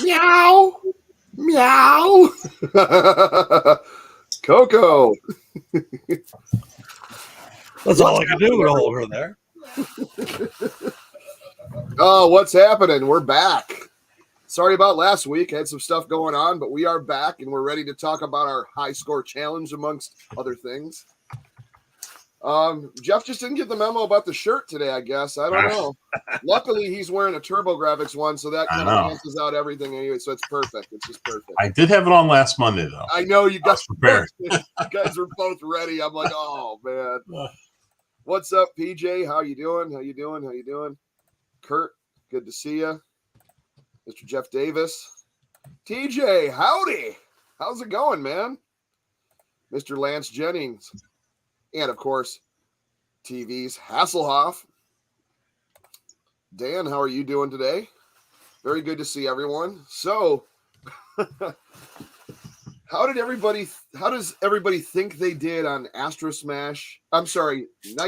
Meow. Meow. Coco. That's all I can do to hold her there. Oh, what's happening? We're back. Sorry about last week. Had some stuff going on, but we are back and we're ready to talk about our high score challenge amongst other things. Jeff just didn't get the memo about the shirt today, I guess. I don't know. Luckily, he's wearing a TurboGraphics one, so that kind of cancels out everything anyway, so it's perfect. It's just perfect. I did have it on last Monday, though. I know you guys prepared. You guys were both ready. I'm like, oh, man. What's up, PJ? How you doing? How you doing? How you doing? Kurt, good to see you. Mr. Jeff Davis. TJ, howdy. How's it going, man? Mr. Lance Jennings. And, of course, TV's Hasselhoff. Dan, how are you doing today? Very good to see everyone. So, how does everybody think they did on Night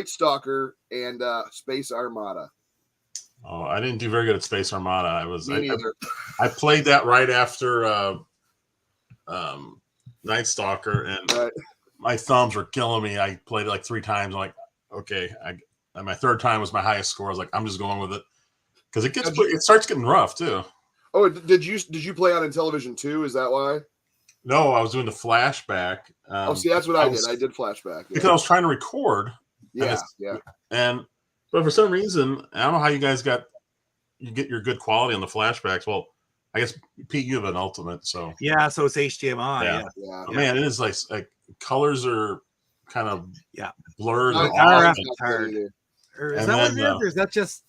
Stalker and Space Armada? Oh, I didn't do very good at Space Armada. Me neither. I played that right after Night Stalker, and my thumbs were killing me. I played it like 3 times. I'm like, okay. And my 3rd time was my highest score. I was like, I'm just going with it because it starts getting rough too. Oh, did you play on Intellivision too? Is that why? No, I was doing the flashback. See, that's what I did. I did flashback because I was trying to record. Yeah. But for some reason, I don't know how you guys get your good quality on the flashbacks. Well, I guess Pete, you have an Ultimate, so yeah. So it's HDMI. Yeah. Man, it is like colors are kind of blurred. RF is hard. Is And that then, what it is? Or is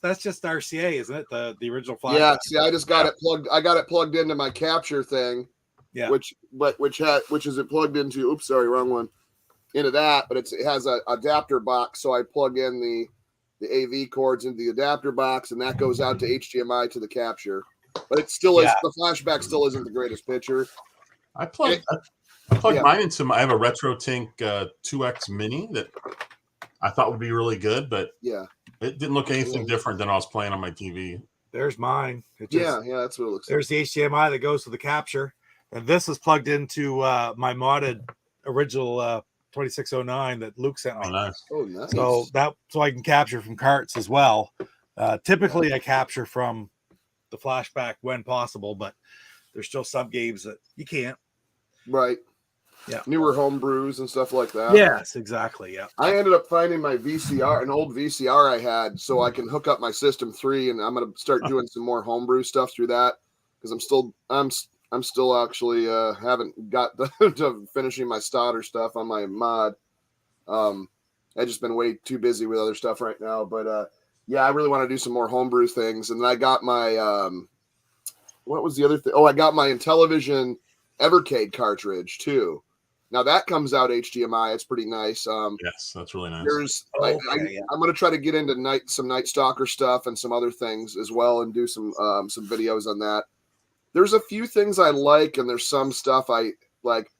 that's just RCA, isn't it? The original flash. Yeah. See, I just got it plugged. I got it plugged into my capture thing. Yeah. Which is it plugged into? Oops, sorry, wrong one. Into that, but it has an adapter box, so I plug in the AV cords into the adapter box, and that goes out to HDMI to the capture. But it still is the flashback still isn't the greatest picture. I plugged mine into I have a RetroTink 2X Mini that I thought would be really good, but it didn't look anything different than I was playing on my TV. There's mine. That's what it looks like. There's the HDMI that goes to the capture, and this is plugged into my modded original 2609 that Luke sent me. Oh, nice. Oh, nice. So I can capture from carts as well. Typically, I capture from the flashback when possible, but there's still some games that you can't. Right. Yeah. Newer homebrews and stuff like that. Yes, exactly. Yeah. I ended up finding my VCR, an old VCR I had, so I can hook up my System 3, and I'm going to start doing some more homebrew stuff through that because I'm still actually haven't got to finishing my starter stuff on my mod. I've just been way too busy with other stuff right now, but I really want to do some more homebrew things. And then I got my what was the other thing? Oh, I got my Intellivision Evercade cartridge too. Now that comes out HDMI. It's pretty nice. Yes, that's really nice. I'm going to try to get into some Night Stalker stuff and some other things as well, and do some videos on that. There's a few things I like, and there's some stuff I like.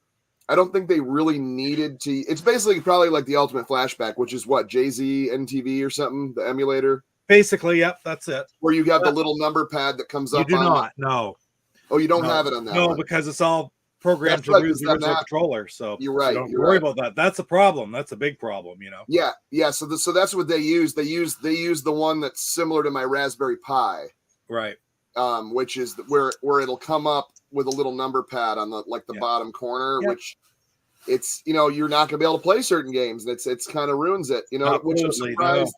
I don't think they really needed to. It's basically probably like the Ultimate Flashback, which is what, JZ NTV or something, the emulator. Basically, yep, that's it. Where you have the little number pad that comes up. You do not. No. Oh, you don't have it on that. No, one. Because it's all programmed to use the original controller. So you're right. Don't worry about that. That's a problem. That's a big problem. Yeah. So that's what they use. They use the one that's similar to my Raspberry Pi. Right. Which is where it'll come up with a little number pad on the bottom corner, which it's you're not gonna be able to play certain games, and it's kind of ruins it, which I'm surprised.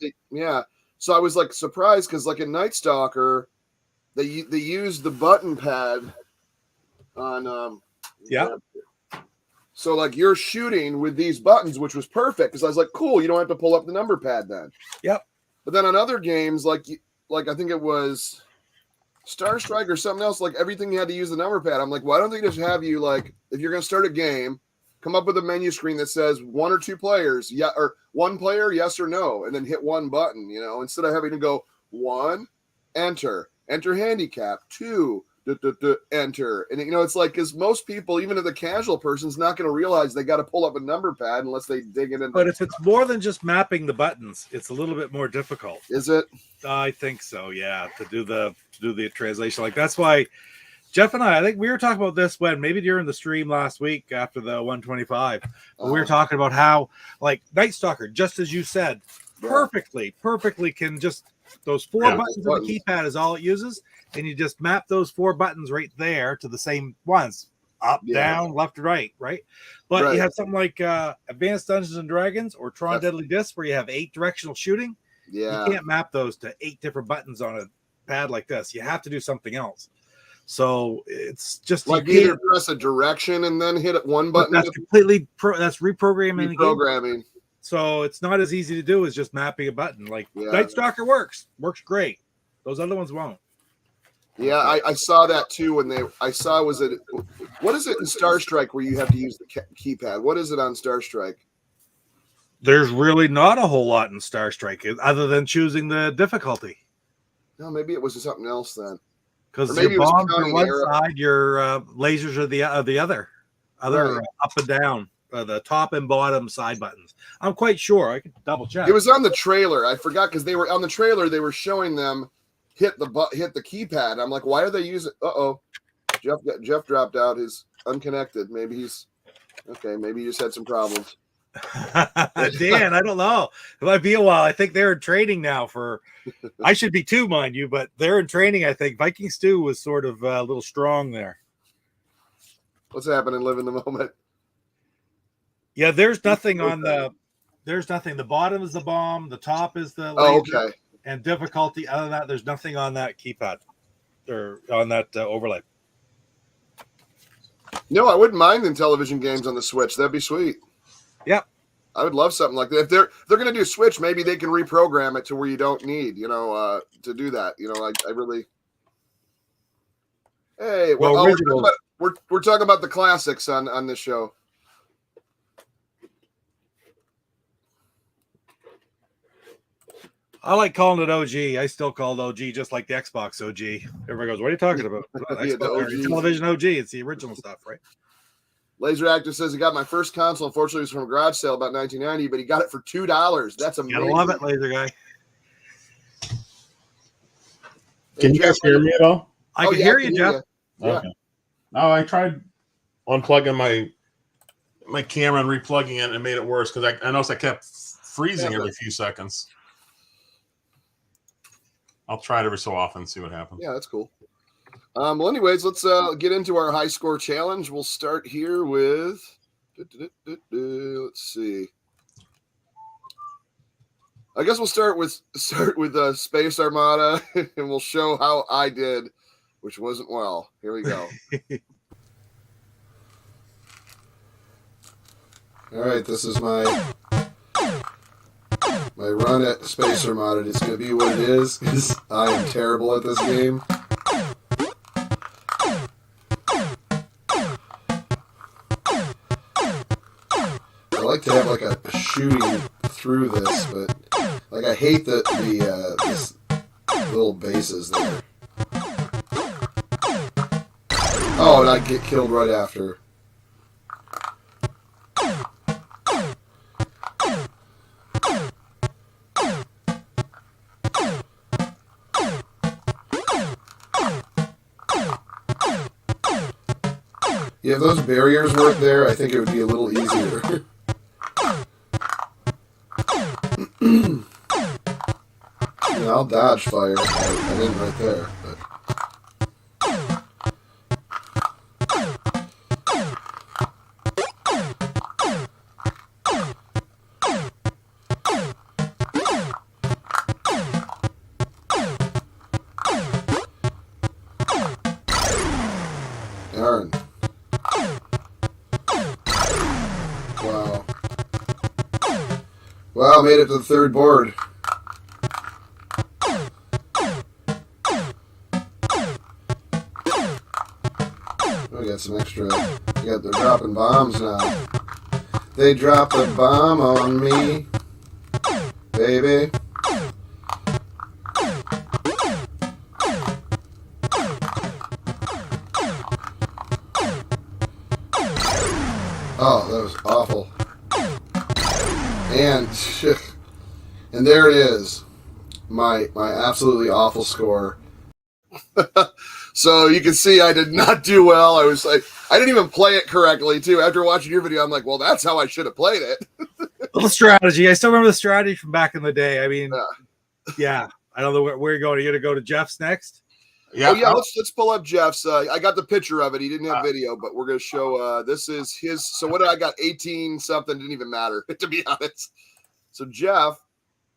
So I was surprised because in Night Stalker, they used the button pad on So like you're shooting with these buttons, which was perfect because I was like, cool, you don't have to pull up the number pad then. Yep. But then on other games, like I think it was Star Strike or something else, like everything you had to use the number pad. I'm like, why don't they just have you like if you're gonna start a game, come up with a menu screen that says 1 or 2 players, yeah, or 1 player, yes or no, and then hit one button, instead of having to go 1, enter handicap, 2, enter. And it's like, because most people, even if the casual person's not going to realize they got to pull up a number pad unless they dig it in. But if it's more than just mapping the buttons, it's a little bit more difficult. Is it? I think so. Yeah. To do the translation. Like that's why Jeff and I think we were talking about this when maybe during the stream last week after the 125, we were talking about how like Night Stalker, just as you said, perfectly can just those 4 buttons on the keypad is all it uses. And you just map those 4 buttons right there to the same ones, up, down, left, right. But you have something like Advanced Dungeons and Dragons or Tron Deadly Disc where you have 8 directional shooting. Yeah. You can't map those to 8 different buttons on a pad like this. You have to do something else. So it's just like either press a direction and then hit it one button. That's completely that's reprogramming. Reprogramming. So it's not as easy to do as just mapping a button. Like Night Stalker works great. Those other ones won't. Yeah, I saw that too when what is it in Star Strike where you have to use the keypad? What is it on Star Strike? There's really not a whole lot in Star Strike other than choosing the difficulty. No, maybe it was something else then. Because your bombs are one side, your lasers are the other up and down, the top and bottom side buttons. I'm quite sure. I could double check. It was on the trailer. I forgot because they were on the trailer. They were showing them hit the keypad. I'm like, why are they using? Jeff dropped out. He's unconnected. Maybe he's okay. Maybe he just had some problems. Dan, I don't know. It might be a while. I think they're in training now for. I should be too, mind you, but they're in training. I think Viking Stew was sort of a little strong there. What's happening? Live in the moment. Yeah, there's nothing on the. There's nothing. The bottom is the bomb. The top is the laser, okay. And difficulty. Other than that, there's nothing on that keypad or on that overlay. No, I wouldn't mind Intellivision games on the Switch. That'd be sweet. Yep. I would love something like that. If they're going to do Switch, maybe they can reprogram it to where you don't need, to do that. I really. Hey, we're talking about the classics on this show. I like calling it OG. I still call it OG, just like the Xbox OG. Everybody goes, "What are you talking about?" Television OG. It's the original stuff, right? Laser Actor says he got my first console. Unfortunately, it was from a garage sale about 1990, but he got it for $2. That's amazing. I love it, Laser Guy. Can you guys hear me at all? I can hear you, Jeff. Yeah. Okay. No, I tried unplugging my camera and replugging it, and it made it worse because I noticed I kept freezing every few seconds. I'll try it every so often and see what happens. Yeah, that's cool. Well, anyways, let's get into our high score challenge. We'll start here with, let's see. I guess we'll start with Space Armada, and we'll show how I did, which wasn't well. Here we go. All right, this is my run at Space Armada. It's going to be what it is because I am terrible at this game. I like to have like a shooting through this, but like I hate this little bases there. Oh, and I get killed right after. Yeah, if those barriers weren't there, I think it would be a little easier. Yeah, I'll dodge fire. I didn't right there, but. Darn. Wow, made it to the third board. We got some extra. They're dropping bombs now. They dropped a bomb on me, baby. Oh, that was awful. And there it is. My absolutely awful score. So you can see I did not do well. I was like, I didn't even play it correctly too. After watching your video, I'm like, well, that's how I should have played it. Little strategy. I still remember the strategy from back in the day. I mean, yeah. I don't know where you're going. Are you going to go to Jeff's next? Yeah. Oh, yeah. Let's pull up Jeff's. I got the picture of it. He didn't have video, but we're going to show. This is his. So what did I got? 18 something. Didn't even matter, to be honest. So Jeff,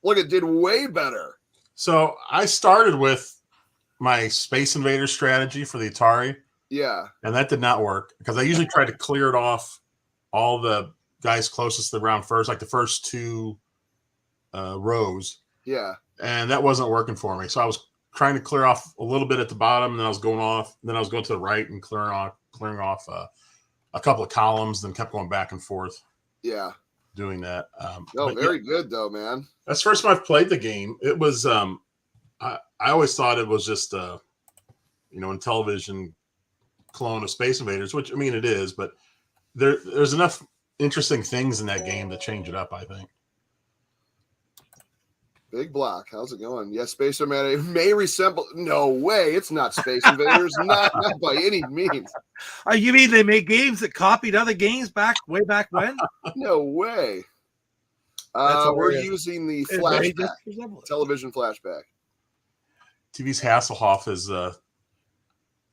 look, it did way better. So I started with my Space Invaders strategy for the Atari. Yeah. And that did not work because I usually try to clear it off all the guys closest to the ground first, like the first two rows. Yeah. And that wasn't working for me. So I was trying to clear off a little bit at the bottom, and then I was going off. Then I was going to the right and clearing off a couple of columns, then kept going back and forth. Yeah. Doing that. Very good though, man. That's the first time I've played the game. It was I always thought it was just Intellivision clone of Space Invaders, which I mean it is, but there's enough interesting things in that game to change it up, I think. Big Block, how's it going? Yes, Space Invaders may resemble. No way, it's not Space Invaders, not by any means. You mean they made games that copied other games way back when? No way. We're using the flashback, television flashback. TV's Hasselhoff is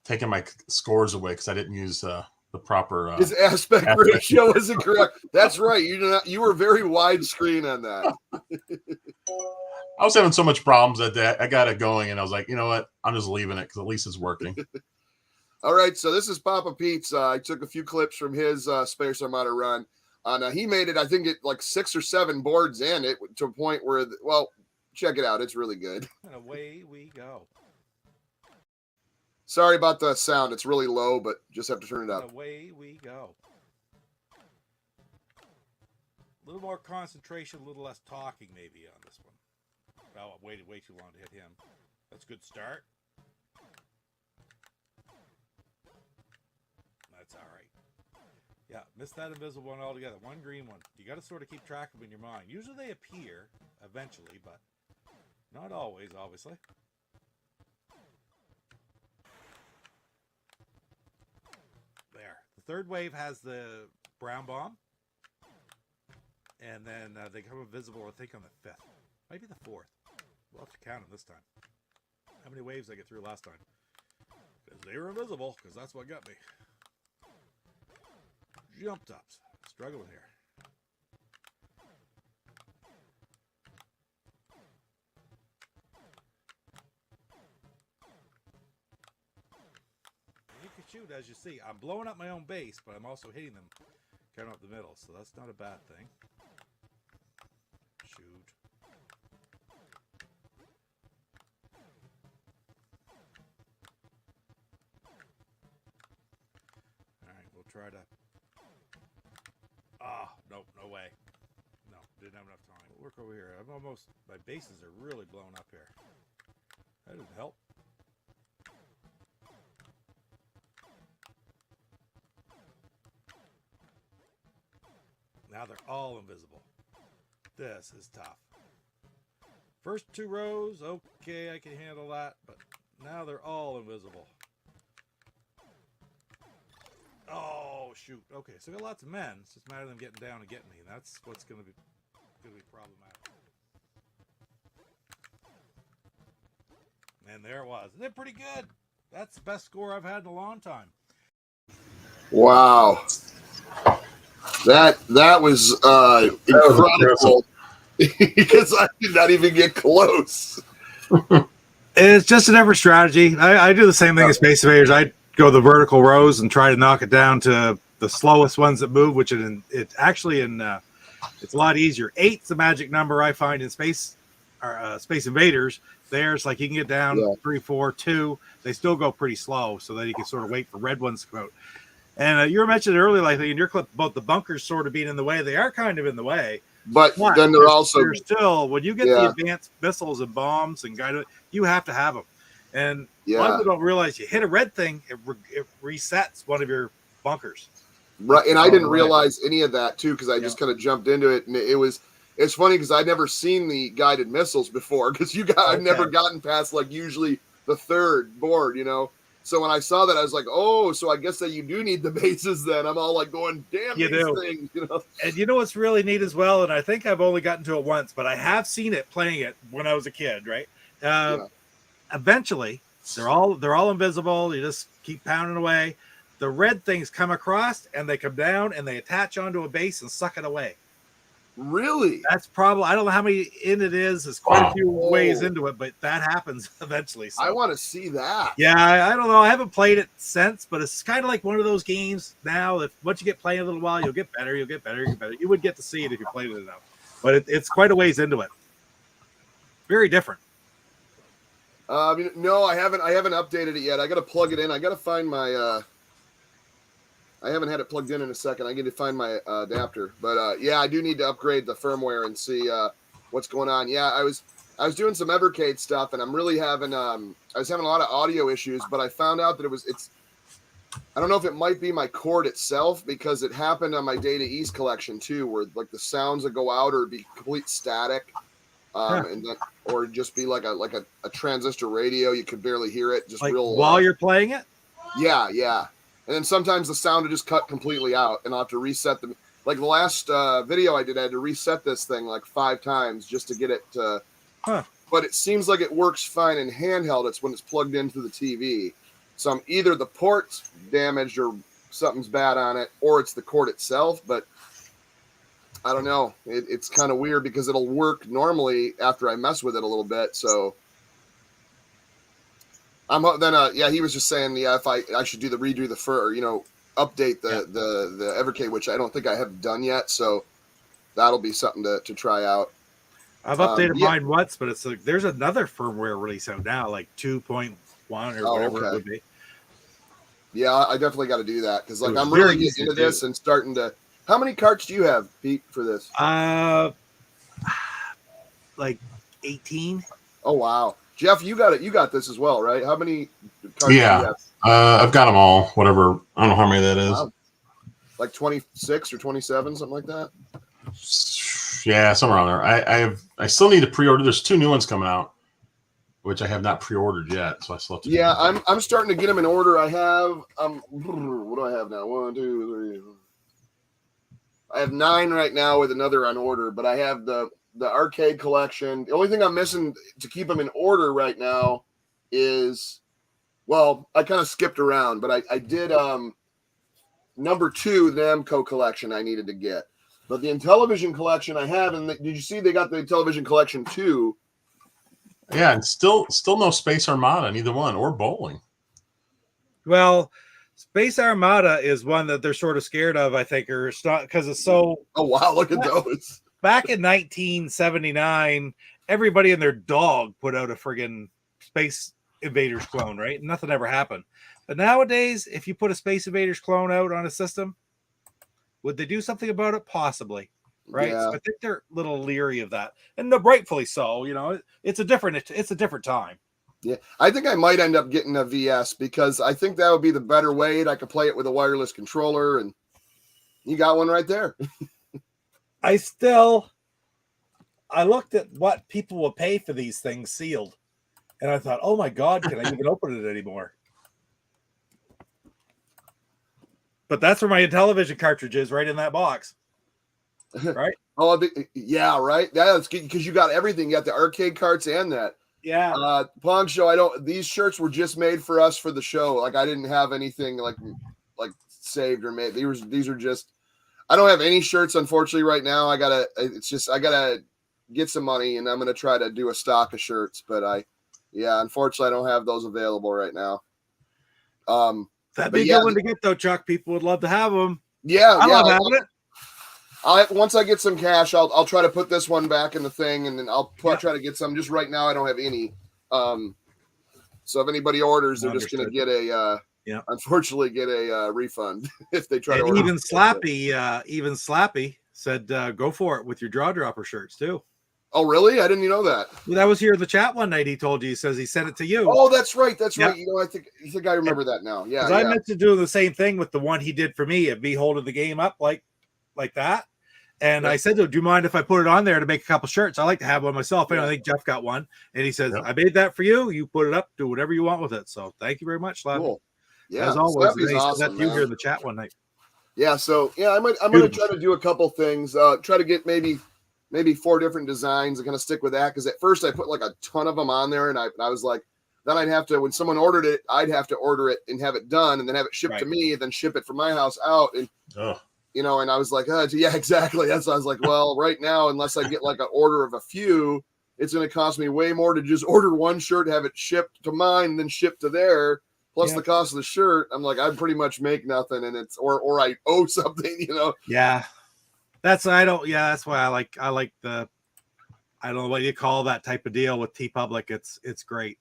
taking my scores away because I didn't use the proper. His aspect ratio isn't correct. That's right. You were very widescreen on that. I was having so much problems that day. I got it going, and I was like, you know what? I'm just leaving it because at least it's working. All right, so this is Papa Pete's. I took a few clips from his Space Armada run. He made it, I think, like 6 or 7 boards in it to a point where, check it out. It's really good. And away we go. Sorry about the sound. It's really low, but just have to turn it up. And away we go. A little more concentration, a little less talking maybe on this one. Oh, I waited way too long to hit him. That's a good start. That's all right. Yeah, missed that invisible one altogether. One green one. You got to sort of keep track of them in your mind. Usually they appear eventually, but not always, obviously. There. The third wave has the brown bomb. And then they come invisible, I think, on the 5th. Maybe the 4th. We'll have to count them this time. How many waves I get through last time? Because they were invisible, because that's what got me. Jump tops. Struggling here. You can shoot, as you see. I'm blowing up my own base, but I'm also hitting them kind of up the middle, so that's not a bad thing. Shoot. Alright, we'll try to... Nope, no way. No, didn't have enough time. We'll work over here. I'm almost... My bases are really blown up here. That didn't help. Now they're all invisible. This is tough. First 2 rows, okay, I can handle that, but now they're all invisible. Oh, shoot. Okay, so I got lots of men. It's just a matter of them getting down and getting me. And that's what's going to be problematic. And there it was. They're pretty good. That's the best score I've had in a long time. Wow. That was incredible. Because I did not even get close. It's just an effort strategy. I do the same thing as Space Invaders. I go the vertical rows and try to knock it down to the slowest ones that move, which it actually in It's a lot easier. 8's the magic number I find in Space Invaders. There's like you can get down 3, 4, 2. They still go pretty slow, so that you can sort of wait for red ones to come out. And you were mentioning earlier, like in your clip, about the bunkers sort of being in the way. They are kind of in the way. But then they're also still, when you get the advanced missiles and bombs and guided, you have to have them. And a lot of people don't realize you hit a red thing, it resets one of your bunkers. Right, and I didn't realize any of that too because I just kind of jumped into it, and it's funny because I'd never seen the guided missiles before because I've never gotten past like usually the third board, So when I saw that, I was like, oh, so I guess that you do need the bases then. I'm all like going, damn these things, And you know what's really neat as well, and I think I've only gotten to it once, but I have seen it playing it when I was a kid, right? Eventually, they're all invisible. You just keep pounding away. The red things come across, and they come down, and they attach onto a base and suck it away. Really? That's probably, I don't know how many in it is. There's quite a few ways into it, but that happens eventually. So. I want to see that. Yeah, I don't know. I haven't played it since, but it's kind of like one of those games now that once you get playing a little while, you'll get better, you'll get better, you'll get better. You would get to see it if you played it enough. But it's quite a ways into it. Very different. No, I haven't updated it yet. I got to plug it in. I got to find my I haven't had it plugged in a second. I need to find my adapter, but I do need to upgrade the firmware and see what's going on. Yeah, I was doing some Evercade stuff, and I'm really having I was having a lot of audio issues, but I found out that it's I don't know if it might be my cord itself because it happened on my Data East collection too, where like the sounds that go out or be complete static, and then or just be like a transistor radio. You could barely hear it, just like real while you're playing it. Yeah. And then sometimes the sound would just cut completely out, and I'll have to reset them. Like the last video I did, I had to reset this thing like 5 times just to get it to. But it seems like it works fine in handheld. It's when it's plugged into the TV. So either the port's damaged or something's bad on it, or it's the cord itself. But I don't know. It's kind of weird because it'll work normally after I mess with it a little bit. So. He was just saying, if I should redo the update the Evercade, which I don't think I have done yet. So that'll be something to try out. I've updated mine once, but it's like there's another firmware release out now, like 2.1 or whatever it would be. Yeah, I definitely got to do that because I'm really getting into this and starting to. How many carts do you have, Pete, for this? Like 18. Oh wow. Jeff, you got it. You got this as well, right? How many cards do you have? I've got them all. Whatever. I don't know how many that is. Wow. Like 26 or 27, something like that. Yeah, somewhere around there. I still need to pre-order. There's 2 new ones coming out, which I have not pre-ordered yet. So I still have to. Yeah, I'm starting to get them in order. I have what do I have now? 1, 2, 3. I have 9 right now with another on order, but I have the arcade collection. The only thing I'm missing to keep them in order right now is, well, I kind of skipped around, but I did number 2, the Namco collection I needed to get. But the Intellivision collection I have, and did you see they got the Intellivision collection 2? Yeah, and still no Space Armada, neither one, or bowling. Well, Space Armada is one that they're sort of scared of, I think, or because it's so. Oh wow! Look at those. Back in 1979, everybody and their dog put out a friggin' Space Invaders clone, right? Nothing ever happened. But nowadays, if you put a Space Invaders clone out on a system, would they do something about it? Possibly, right? Yeah. So I think they're a little leery of that, and rightfully so. It's a different time. Yeah, I think I might end up getting a VS because I think that would be the better way. I could play it with a wireless controller, and you got one right there. I looked at what people will pay for these things sealed, and I thought, oh my God, can I even open it anymore? But that's where my Intellivision cartridge is, right in that box. Right? Yeah, right. That's good because you got everything. You got the arcade carts and that. Yeah. Pong Show. These shirts were just made for us for the show. Like I didn't have anything like saved or made. These are just. I don't have any shirts, unfortunately, right now. I gotta get some money, and I'm gonna try to do a stock of shirts. But unfortunately, I don't have those available right now. That'd be a good one to get, though, Chuck. People would love to have them. Yeah, I love having it. once I get some cash, I'll try to put this one back in the thing, and then I'll try to get some. Just right now, I don't have any. So if anybody orders, they're just going to get unfortunately get a refund if they try to order. Even Slappy said go for it with your jaw dropper shirts too. Oh, really? I didn't know that. Well, that was here in the chat one night. He told you, he says he sent it to you. Oh, that's right. That's right. You know, I think I remember that now. Yeah. I meant to do the same thing with the one he did for me of me holding the game up like that. And I said to him, do you mind if I put it on there to make a couple shirts? I like to have one myself. And I think Jeff got one. And he says, I made that for you. You put it up, do whatever you want with it. So thank you very much, Slappy. Cool. Yeah. As always, awesome, you here in the chat one night. Yeah. So I'm going to try to do a couple things. Try to get maybe 4 different designs. I'm going to stick with that. Cause at first I put like a ton of them on there. And I was like, then I'd have to, when someone ordered it, I'd have to order it and have it done and then have it shipped to me and then ship it from my house out. And, you know, and I was like, yeah, exactly. That's why I was like, well, right now, unless I get like an order of a few, it's going to cost me way more to just order one shirt, have it shipped to mine, and then shipped to there, plus the cost of the shirt. I'm like, I pretty much make nothing, and it's or I owe something, you know. Yeah, that's why I like the, I don't know what you call that type of deal with TeePublic. It's great.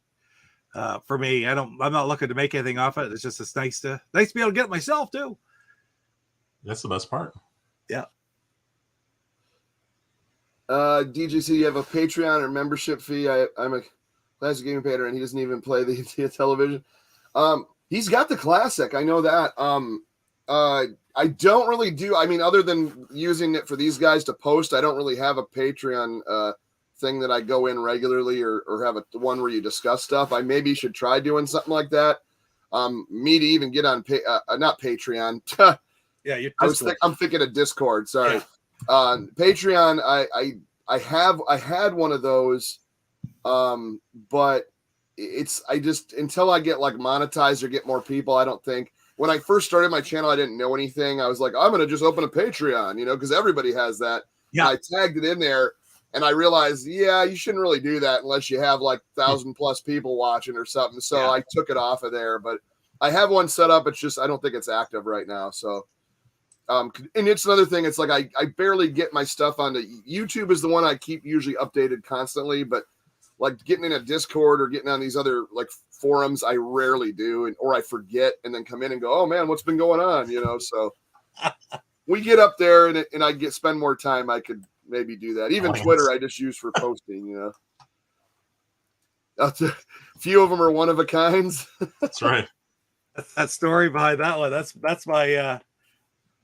For me, I'm not looking to make anything off it. It's just nice to be able to get it myself too. That's the best part. Yeah. DGC, you have a Patreon or membership fee. I'm a Classic Gaming Pater, and he doesn't even play the television. He's got the Classic. I know that. I don't really do. I mean, other than using it for these guys to post, I don't really have a Patreon thing that I go in regularly or have the one where you discuss stuff. I maybe should try doing something like that. Me to even get on not Patreon. Yeah, I'm thinking of Discord. Sorry, Patreon. I had one of those, but I just until I get like monetized or get more people. I don't think when I first started my channel, I didn't know anything. I was like, I'm gonna just open a Patreon, you know, because everybody has that. Yeah, and I tagged it in there, and I realized, you shouldn't really do that unless you have like 1,000+ people watching or something. So I took it off of there, but I have one set up. It's just I don't think it's active right now. So. And it's another thing. It's like I barely get my stuff onto YouTube is the one I keep usually updated constantly, but like getting in a Discord or getting on these other like forums, I rarely do, or I forget and then come in and go, oh man, what's been going on? You know, so we get up there and I spend more time. I could maybe do that. Even Twitter, I just use for posting. You know, a few of them are one of a kinds. That's right. That story behind that one. That's my.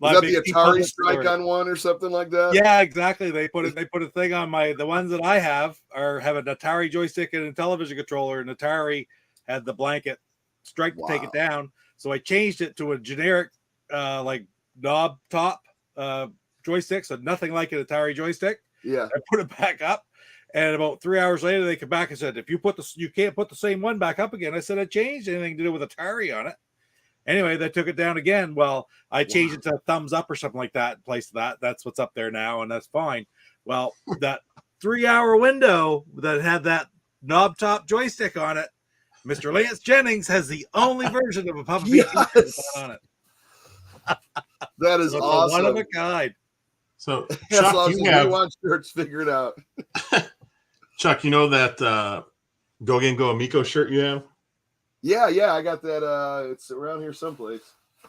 Is that the Atari strike on one or something like that? Yeah, exactly. They put a thing on the ones that I have have an Atari joystick and a television controller, and Atari had the blanket strike to take it down. So I changed it to a generic like knob top joystick, so nothing like an Atari joystick. Yeah. I put it back up, and about 3 hours later they came back and said, you can't put the same one back up again. I said I changed anything to do with Atari on it. Anyway, they took it down again. Well, I changed it to thumbs up or something like that in place of that. That's what's up there now, and that's fine. Well, that 3-hour window that had that knob top joystick on it, Mr. Lance Jennings has the only version of a Papa Beach on it. That is awesome. One of a kind. So, Chuck, you have want shirts figured out. Chuck, you know that Go Game Go Amico shirt you have? Yeah, I got that. It's around here someplace.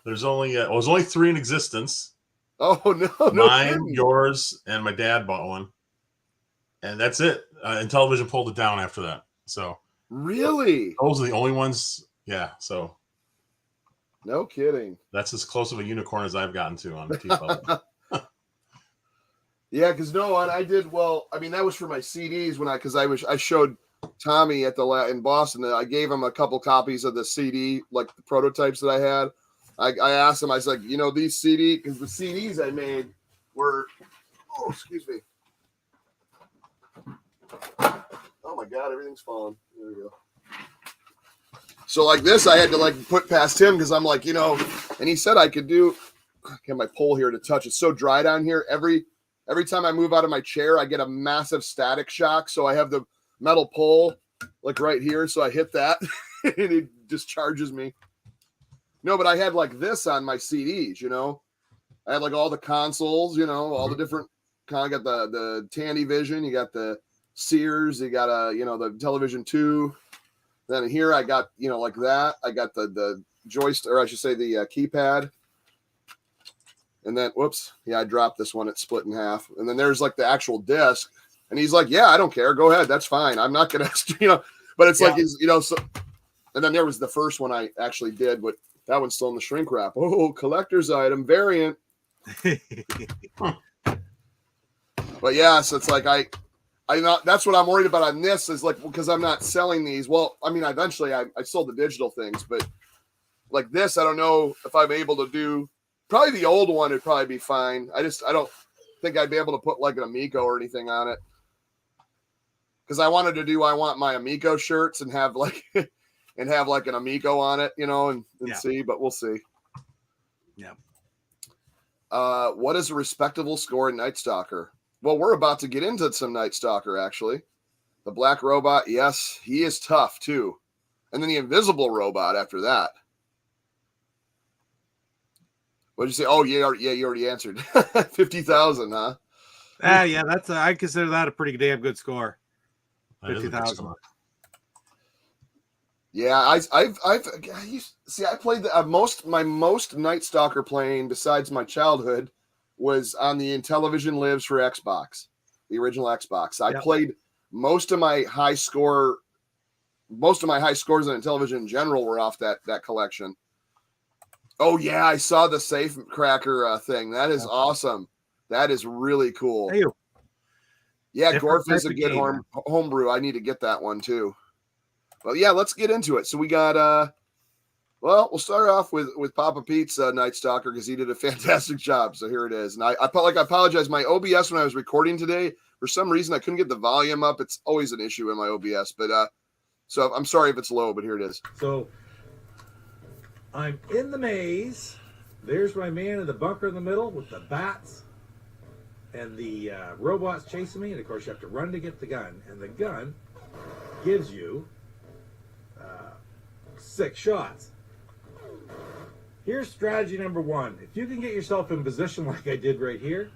There's only there's only 3 in existence. Oh no! Mine, yours, and my dad bought one, and that's it. Intellivision pulled it down after that. So really, those are the only ones. Yeah. So no kidding. That's as close of a unicorn as I've gotten to on the TeePublic. Yeah, because I did well. I mean, that was for my CDs I showed Tommy at in Boston. I gave him a couple copies of the CD, like the prototypes that I had. I asked him, I was like, you know, these because the CDs I made were, excuse me. Oh my God, everything's falling. There we go. So like this, I had to like put past him because I'm like, you know, and he said I could do. I have my pole here to touch. It's so dry down here. Every time I move out of my chair, I get a massive static shock. So I have the metal pole like right here, so I hit that and it discharges me. No, but I had like this on my CDs, you know. I had like all the consoles, you know, all the different kind. I got the Tandy Vision, you got the Sears, you got the Television 2. Then here I got, like that. I got the joystick, or I should say the keypad. And then, whoops, I dropped this one. It's split in half. And then there's like the actual disc. And he's like, yeah, I don't care. Go ahead. That's fine. I'm not going to, but it's like he's, so. And then there was the first one I actually did, but that one's still in the shrink wrap. Oh, collector's item variant. But yeah, so it's like that's what I'm worried about on this is like, because I'm not selling these. Well, I mean, eventually I sold the digital things, but like this, I don't know if I'm able to do. Probably the old one would probably be fine. I don't think I'd be able to put like an Amico or anything on it. Because I want my Amico shirts and have like an Amico on it, and see, but we'll see. Yeah. What is a respectable score in Night Stalker? Well, we're about to get into some Night Stalker, actually. The Black Robot, yes, he is tough too. And then the Invisible Robot after that. What did you say? Oh, yeah, you already answered. 50,000, huh? Yeah, that's I consider that a pretty damn good score. 50,000. Yeah, I played my most Night Stalker playing besides my childhood was on the Intellivision Lives for Xbox, the original Xbox. I played most of my high scores on Intellivision in general were off that collection. Oh yeah, I saw the safe cracker thing. That is awesome. That is really cool. Hey, yeah, Gorf is a good homebrew. I need to get that one too. Well, yeah, let's get into it. So we got we'll start off with Papa Pete's Night Stalker because he did a fantastic job. So here it is. And I apologize. My OBS when I was recording today, for some reason I couldn't get the volume up. It's always an issue in my OBS, but so I'm sorry if it's low, but here it is. So I'm in the maze. There's my man in the bunker in the middle with the bats and the robots chasing me. And of course, you have to run to get the gun. And the gun gives you 6 shots. Here's strategy number 1. If you can get yourself in position like I did right here,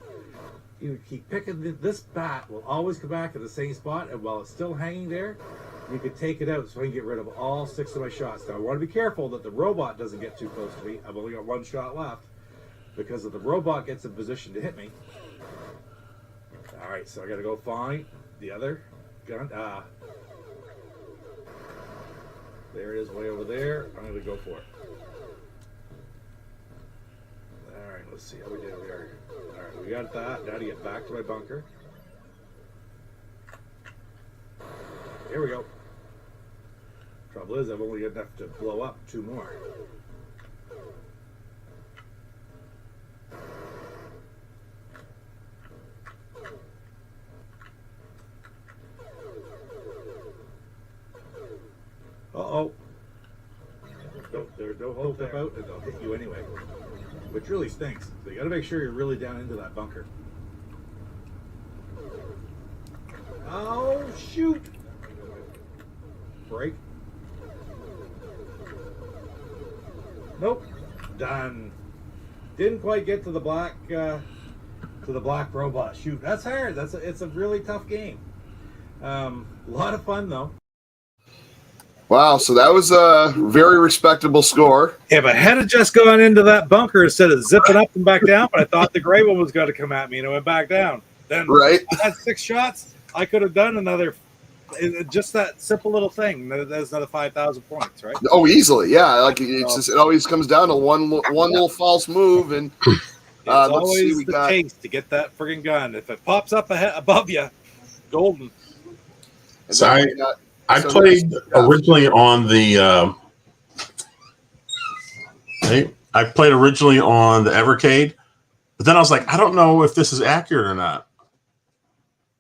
you keep picking this bat will always come back at the same spot. And while it's still hanging there, you can take it out so I can get rid of all 6 of my shots. Now, I want to be careful that the robot doesn't get too close to me. I've only got 1 shot left because if the robot gets in position to hit me. All right, so I got to go find the other gun. There it is way over there. I'm going to go for it. All right, let's see how we did. All right, we got that. Now to get back to my bunker. Here we go. Trouble is, I've only got enough to blow up 2 more. Uh-oh. There's no hope about it. They'll hit you anyway. Which really stinks. So you got to make sure you're really down into that bunker. Oh, shoot. Break. Nope. Done. Didn't quite get to the black robot. Shoot, that's hard. It's a really tough game. A lot of fun though. Wow, so that was a very respectable score. If I had just gone into that bunker instead of zipping up and back down, but I thought the gray one was going to come at me and I went back down. Then right. I had 6 shots. I could have done another, just that simple little thing. That's another 5,000 points, right? Oh, easily, yeah. Like it always comes down to one little false move, and it's always the taste to get that friggin' gun. If it pops up above you, golden. So I played originally on the Evercade, but then I was like, I don't know if this is accurate or not.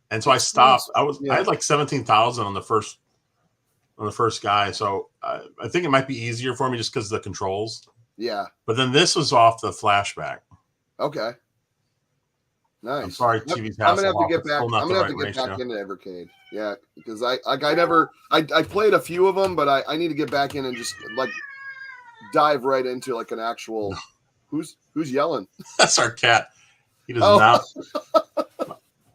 And so I stopped. I had like 17,000 on the first guy. So I think it might be easier for me just because of the controls. Yeah. But then this was off the flashback. Okay. Nice. I'm sorry, TV's I'm gonna have to get back. I'm gonna have to get back into Evercade. Yeah, because I played a few of them, but I need to get back in and just like dive right into like an actual Who's yelling? That's our cat. He does Oh. not.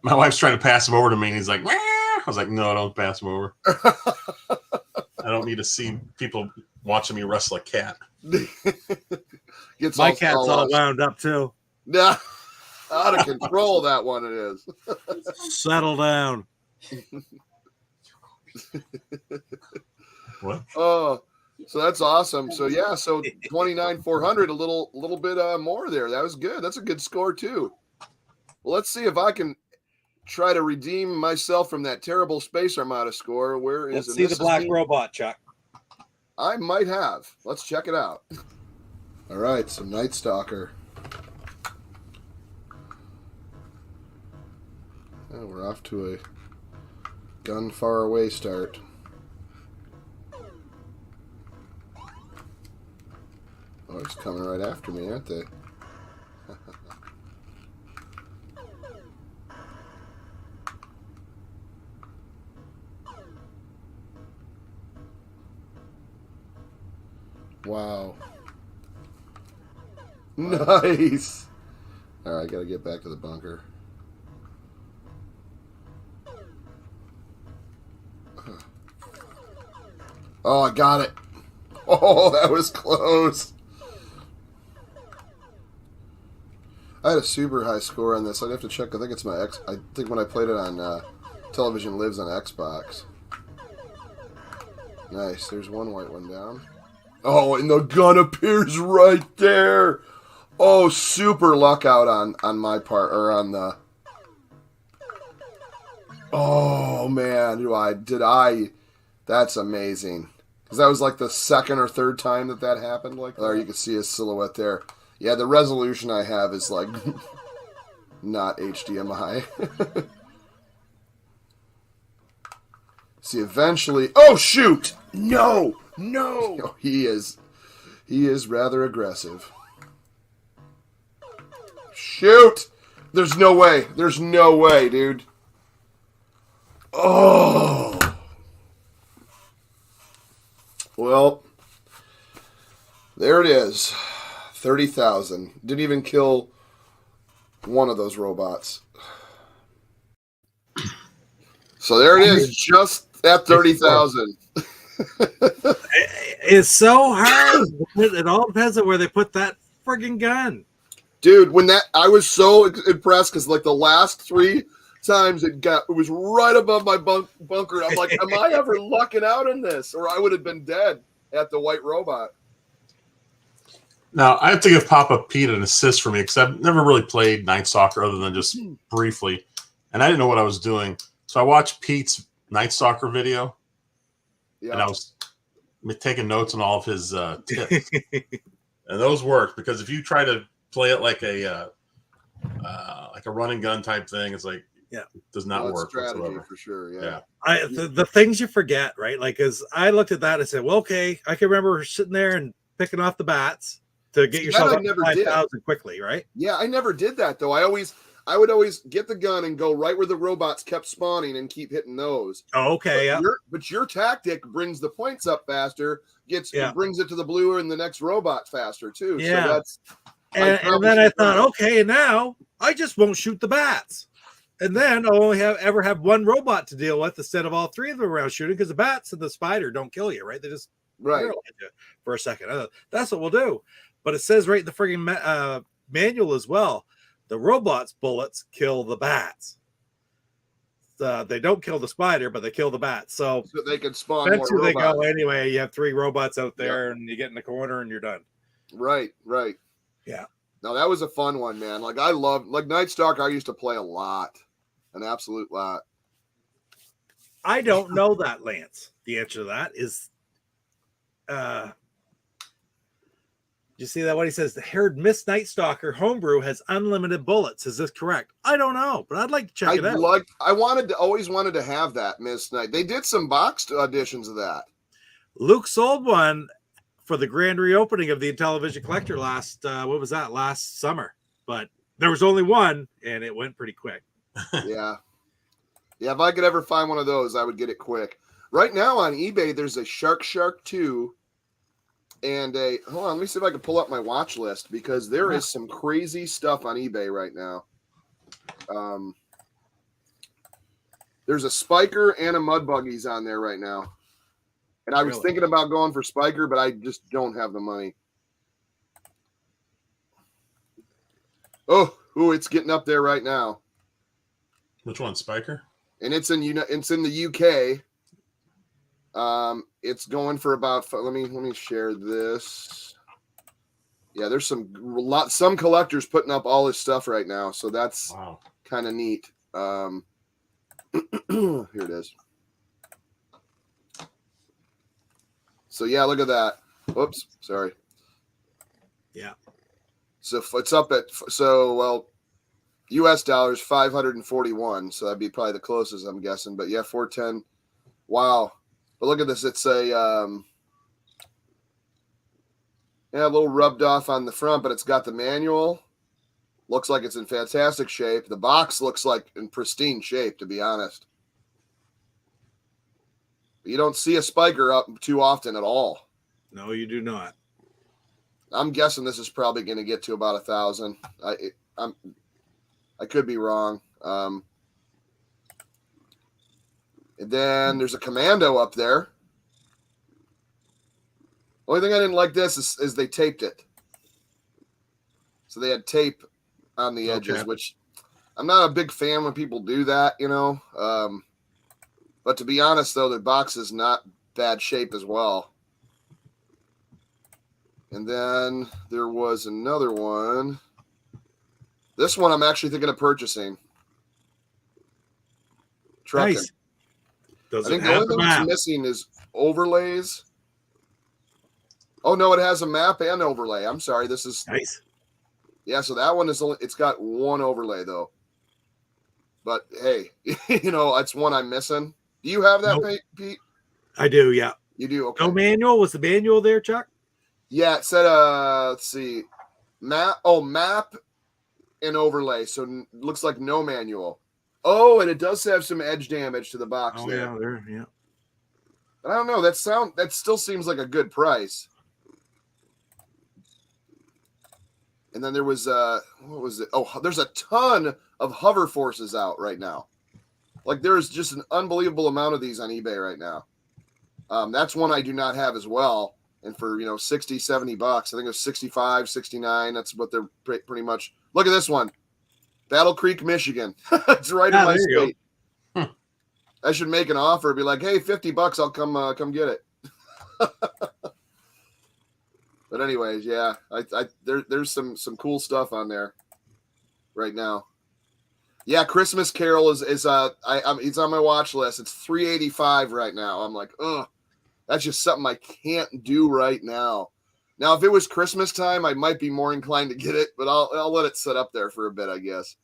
My wife's trying to pass him over to me, and he's like, "Meow." I was like, no, don't pass him over. I don't need to see people watching me wrestle a cat. My cat's all wound up too. Yeah, out of control. That one it is. Settle down. What? Oh, so that's awesome. So yeah, so 29,400, a little bit more there. That was good. That's a good score too. Well, let's see if I can try to redeem myself from that terrible Space Armada score. Where is Let's see the black robot, Chuck. I might have. Let's check it out. All right, so Night Stalker. Oh, we're off to a gun far away start. Oh, it's coming right after me, aren't they? Wow. Nice. All right, I got to get back to the bunker. Oh, I got it. Oh, that was close. I had a super high score on this. I'd have to check. I think it's my I think when I played it on Television Lives on Xbox. Nice. There's one white one down. Oh, and the gun appears right there. Oh, super luck out on my part, or on the. Oh man, did I? That's amazing. Because that was like the second or third time that happened. Like, there you can see his silhouette there. Yeah, the resolution I have is like not HDMI. See, eventually. Oh shoot! No. Oh, he is rather aggressive. Shoot! There's no way, dude. Oh. Well, there it is. 30,000. Didn't even kill one of those robots. So there it is, just at 30,000. It's so hard. It all depends on where they put that friggin' gun. Dude, I was so impressed because like the last 3 times it was right above my bunker. I'm like, am I ever lucking out in this? Or I would have been dead at the white robot. Now, I have to give Papa Pete an assist for me because I've never really played Night Stalker other than just briefly. And I didn't know what I was doing. So I watched Pete's Night Stalker video. Yeah. And I was taking notes on all of his tips. And those worked because if you try to play it like a run and gun type thing, it's like, it does not work. Strategy whatsoever. For sure. Yeah. The things you forget, right? Like, as I looked at that, I said, well, okay, I can remember sitting there and picking off the bats to get yourself up to 5,000 quickly, right? Yeah, I never did that though. I would always get the gun and go right where the robots kept spawning and keep hitting those. Oh, okay, but your tactic brings the points up faster, brings it to the blue and the next robot faster too. Yeah. So that's and then I thought, okay, now I just won't shoot the bats. And then I'll only ever have one robot to deal with instead of all 3 of them around shooting, because the bats and the spider don't kill you, right? They just hit you for a second. That's what we'll do. But it says right in the friggin' manual as well, the robot's bullets kill the bats. They don't kill the spider, but they kill the bats. So they can spawn that's more where robots. They go anyway. You have 3 robots out there, and you get in the corner, and you're done. Right. Yeah. No, that was a fun one, man. Like I love Night Stalker. I used to play a lot, an absolute lot. I don't know that, Lance. The answer to that is, you see that what he says? The haired Miss Night Stalker Homebrew has unlimited bullets. Is this correct? I don't know, but I'd like to check it out. I always wanted to have that Miss Night. They did some boxed editions of that. Luke sold one for the grand reopening of the Intellivision Collector last summer, but there was only one and it went pretty quick. Yeah. If I could ever find one of those, I would get it quick. Right now on eBay, there's a Shark 2 and hold on, let me see if I can pull up my watch list because there is some crazy stuff on eBay right now. There's a Spiker and a Mud Buggies on there right now. And I was thinking about going for Spiker, but I just don't have the money. Oh, it's getting up there right now. Which one, Spiker? And it's in the UK. It's going for about. Let me share this. Yeah, there's some collectors putting up all this stuff right now, so that's kind of neat. Here it is. So yeah, look at that. Whoops, sorry. Yeah. So it's up at US dollars 541. So that'd be probably the closest, I'm guessing. But yeah, 410. Wow. But look at this. It's a little rubbed off on the front, but it's got the manual. Looks like it's in fantastic shape. The box looks like in pristine shape, to be honest. You don't see a Spiker up too often at all. No, you do not. I'm guessing this is probably going to get to about 1,000. I could be wrong. And then there's a Commando up there. Only thing I didn't like this is they taped it. So they had tape on the edges, which I'm not a big fan when people do that, you know. But to be honest, though, the box is not bad shape as well. And then there was another one. This one I'm actually thinking of purchasing. Trucking. Nice. I think the only thing that's missing is overlays. Oh, no, it has a map and overlay. I'm sorry. This is nice. Yeah, so that one it's got one overlay, though. But, hey, you know, it's one I'm missing. Do you have that, Pete? I do, yeah. You do? Okay. No manual? Was the manual there, Chuck? Yeah, it said, let's see, map and overlay. So it looks like no manual. Oh, and it does have some edge damage to the box there. Yeah, there, yeah. But I don't know. That still seems like a good price. And then there was what was it? Oh, there's a ton of hover forces out right now. Like there's just an unbelievable amount of these on eBay right now. That's one I do not have as well. And for, $60, $70, I think it was 65, 69. That's what they're pretty much. Look at this one. Battle Creek, Michigan. It's right in my state. I should make an offer. Be like, hey, $50, I'll come get it. But anyways, yeah, there's some cool stuff on there right now. Yeah, Christmas Carol is it's on my watch list. It's $385 right now. I'm like, ugh, that's just something I can't do right now. Now, if it was Christmas time, I might be more inclined to get it, but I'll let it sit up there for a bit, I guess.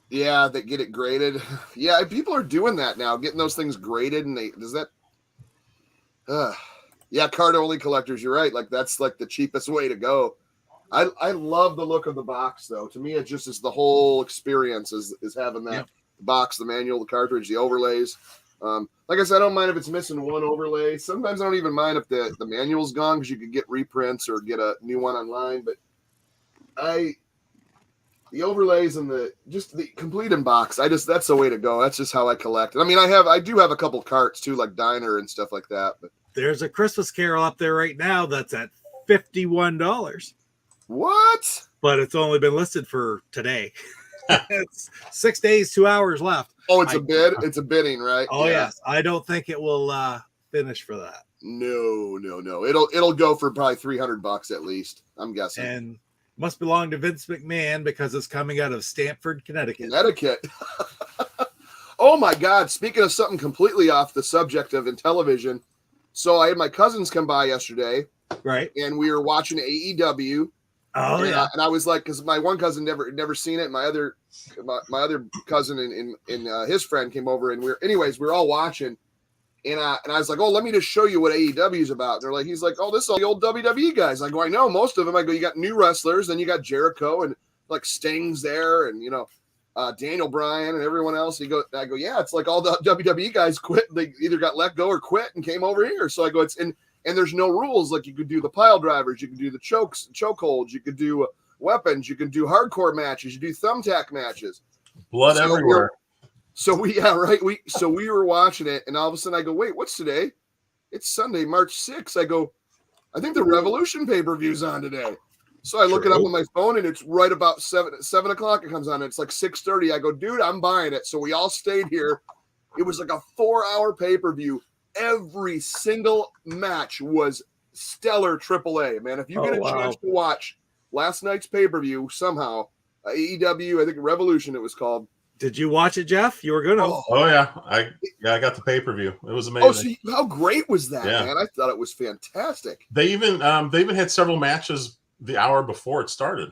Yeah, they get it graded. Yeah, people are doing that now, getting those things graded, and yeah, card only collectors. You're right. Like that's like the cheapest way to go. I love the look of the box, though. To me, it just is the whole experience is having that box, the manual, the cartridge, the overlays. Like I said, I don't mind if it's missing one overlay. Sometimes I don't even mind if the manual's gone because you could get reprints or get a new one online. But the overlays and the complete in box, that's the way to go. That's just how I collect. I mean, I do have a couple carts too, like Diner and stuff like that. But there's a Christmas Carol up there right now that's at $51. What? But it's only been listed for today. It's 6 days, 2 hours left. Oh, it's a bid. It's a bidding, right? Oh yeah. Yes. I don't think it will finish for that. No. It'll go for probably $300 at least, I'm guessing. And must belong to Vince McMahon because it's coming out of Stamford, Connecticut. Oh my God. Speaking of something completely off the subject of Intellivision. So I had my cousins come by yesterday. Right. And we were watching AEW. Oh, yeah. And I was like, because my one cousin never seen it. My other cousin and his friend came over, and we're all watching. And I was like, oh, let me just show you what AEW is about. And they're like, he's like, oh, this is all the old WWE guys. I go, I know most of them. I go, you got new wrestlers, then you got Jericho and like Sting's there, and Daniel Bryan and everyone else. I go, yeah, it's like all the WWE guys quit. They either got let go or quit and came over here. So I go, and there's no rules. Like you could do the pile drivers, you could do the chokeholds, you could do weapons, you can do hardcore matches, you do thumbtack matches. Blood everywhere. We were watching it, and all of a sudden I go, wait, what's today? It's Sunday, March 6th. I go, I think the Revolution pay-per-view's on today. So I look it up on my phone, and it's right about 7 o'clock. It comes on. It's like 6:30. I go, dude, I'm buying it. So we all stayed here. It was like a 4-hour pay-per-view. Every single match was stellar AAA, man. If you get a chance to watch last night's pay-per-view somehow, AEW, I think Revolution it was called. Did you watch it, Jeff? You were good. Oh yeah. I got the pay-per-view. It was amazing. Oh, so how great was that, man? I thought it was fantastic. They even had several matches the hour before it started.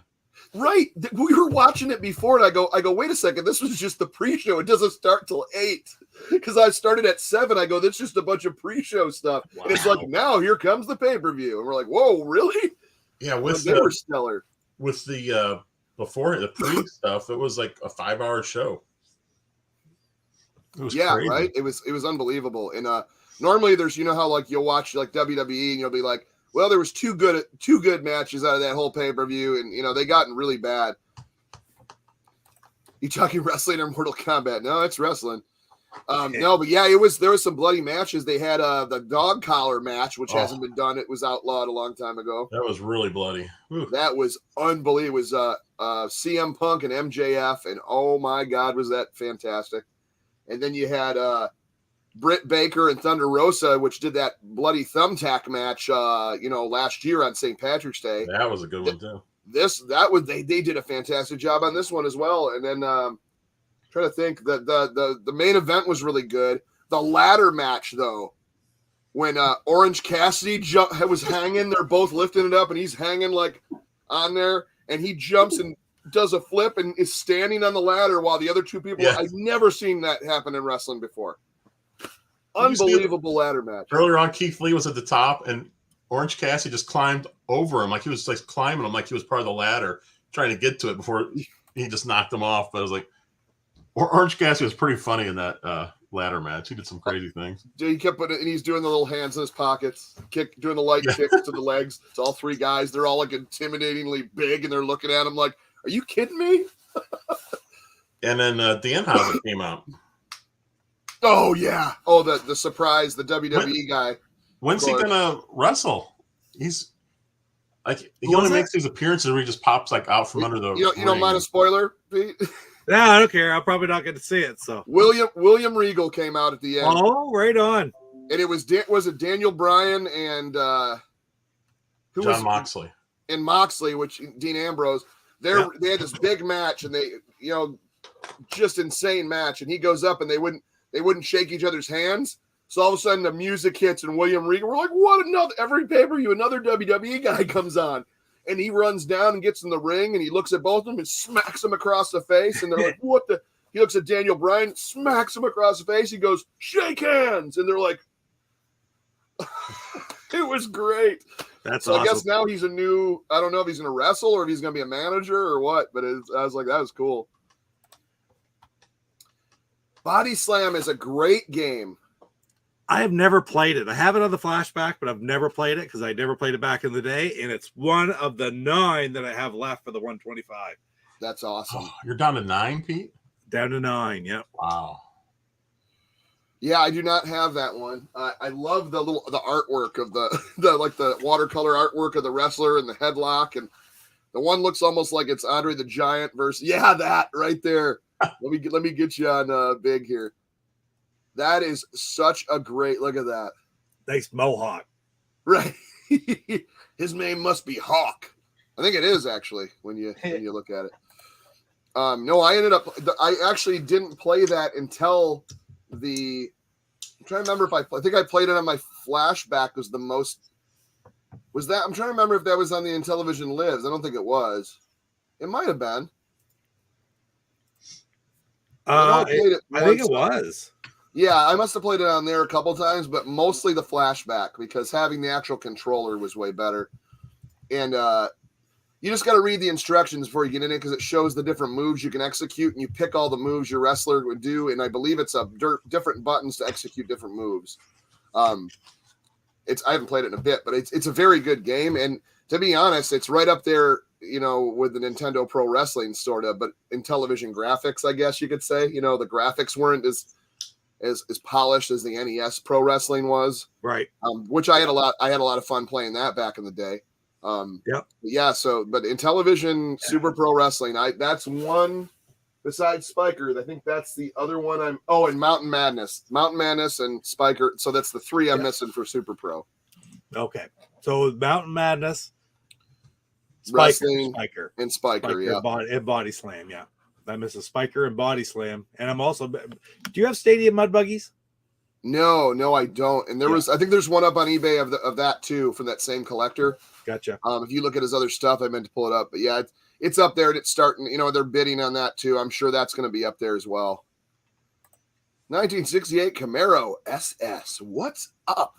Right. We were watching it before, and I go, wait a second, this was just the pre-show. It doesn't start till 8. Because I started at 7. I go, that's just a bunch of pre-show stuff. Wow. And it's like, now here comes the pay-per-view. And we're like, whoa, really? Yeah, they were stellar. With the before the pre stuff, it was like a 5-hour show. It was crazy. Right. It was unbelievable. And normally there's, you know how like you'll watch like WWE and you'll be like, well, there was two good matches out of that whole pay-per-view, and you know they gotten really bad. You talking wrestling or Mortal Kombat? No, it's wrestling. No, but yeah, there was some bloody matches. They had the dog collar match, which hasn't been done. It was outlawed a long time ago. That was really bloody. Whew. That was unbelievable. It was CM Punk and MJF, and oh my God, was that fantastic. And then you had Britt Baker and Thunder Rosa, which did that bloody thumbtack match, last year on St. Patrick's Day. That was a good one too. They did a fantastic job on this one as well. And then trying to think, the main event was really good. The ladder match though, when Orange Cassidy was hanging, they're both lifting it up, and he's hanging like on there, and he jumps and does a flip and is standing on the ladder while the other two people. Yeah. I've never seen that happen in wrestling before. Unbelievable ladder match. Earlier on, Keith Lee was at the top, and Orange Cassidy just climbed over him, like he was like climbing him, like he was part of the ladder, trying to get to it before he just knocked him off. But I was like, Orange Cassidy was pretty funny in that ladder match. He did some crazy things. He kept putting it, and he's doing the little hands in his pockets, doing the light kicks to the legs. It's all three guys. They're all like intimidatingly big, and they're looking at him like, "Are you kidding me?" And then Danhausen came out. Oh yeah! Oh, the surprise, the WWE guy. When's he gonna wrestle? He's like he only makes these appearances where he just pops like out from under the. You don't mind a spoiler, Pete? No, I don't care. I'll probably not get to see it. So William Regal came out at the end. Oh, right on. And it was it Daniel Bryan and John Moxley and Moxley, which Dean Ambrose. They had this big match, and they just insane match. And he goes up, and they wouldn't shake each other's hands. So all of a sudden the music hits and William Regal, we're like, what? Every pay-per-view, another WWE guy comes on. And he runs down and gets in the ring, and he looks at both of them and smacks them across the face. And they're like, what the? He looks at Daniel Bryan, smacks him across the face. He goes, shake hands. And they're like, it was great. That's so awesome. I guess now he's I don't know if he's going to wrestle or if he's going to be a manager or what, but I was like, that was cool. Body Slam is a great game. I have never played it. I have it on the flashback, but I've never played it because I never played it back in the day. And it's one of the 9 that I have left for the 125. That's awesome. Oh, you're down to 9, Pete? Down to 9, yep. Wow. Yeah, I do not have that one. I love the artwork of the watercolor artwork of the wrestler and the headlock, and the one looks almost like it's Andre the Giant versus that right there. Let me get you on big here. That is such a great look at that. Nice mohawk. Right. His name must be Hawk. I think it is actually when you look at it. No, I actually didn't play that until I'm trying to remember I think I played it on my flashback was the most. Was that? I'm trying to remember if that was on the Intellivision Lives. I don't think it was. It might have been. I think it was. Yeah, I must have played it on there a couple times, but mostly the flashback because having the actual controller was way better. And You just got to read the instructions before you get in it because it shows the different moves you can execute, and you pick all the moves your wrestler would do. And I believe it's different buttons to execute different moves. I haven't played it in a bit, but it's a very good game. And to be honest, it's right up there, with the Nintendo Pro Wrestling sort of, but in television graphics, I guess you could say. The graphics weren't as polished as the NES Pro Wrestling was, right? Which I had a lot of fun playing that back in the day. Yeah. So, but in television, Super Pro Wrestling, that's one besides Spiker. I think that's the other one. And Mountain Madness and Spiker. So that's the three I'm missing for Super Pro. Okay, so Mountain Madness, Wrestling, Spiker, yeah, and Body Slam. Yeah, I miss a Spiker and Body Slam, and I'm also. Do you have Stadium Mud Buggies? No, I don't. And I think there's one up on eBay of that too from that same collector. Gotcha. If you look at his other stuff, I meant to pull it up, but yeah, it's up there and it's starting. They're bidding on that too. I'm sure that's going to be up there as well. 1968 Camaro SS. What's up?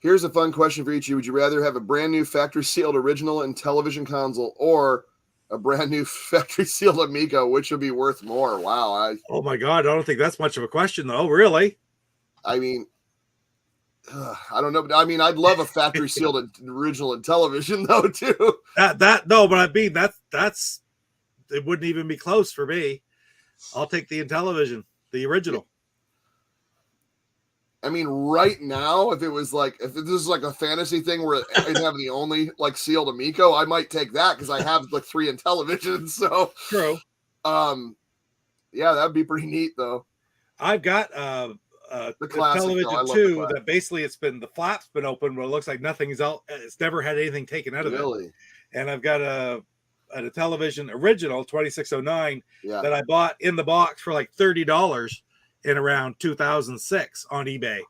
Here's a fun question for each of you. Would you rather have a brand new factory sealed original Intellivision console or a brand new factory sealed Amico? Which would be worth more? Wow. Oh my God. I don't think that's much of a question though. Really? I mean, I don't know. I mean, I'd love a factory sealed original Intellivision though too. No, but I mean, that's it wouldn't even be close for me. I'll take the Intellivision, the original. I mean, right now, if this is like a fantasy thing where I'd have the only like sealed Amico, I might take that because I have like 3 Intellivisions. So true. Yeah, that'd be pretty neat though. I've got the Classic Intellivision too. That basically the flap's been open, but it looks like nothing's out. It's never had anything taken out of it. And I've got a Intellivision original 2609 that I bought in the box for like $30 in around 2006 on eBay.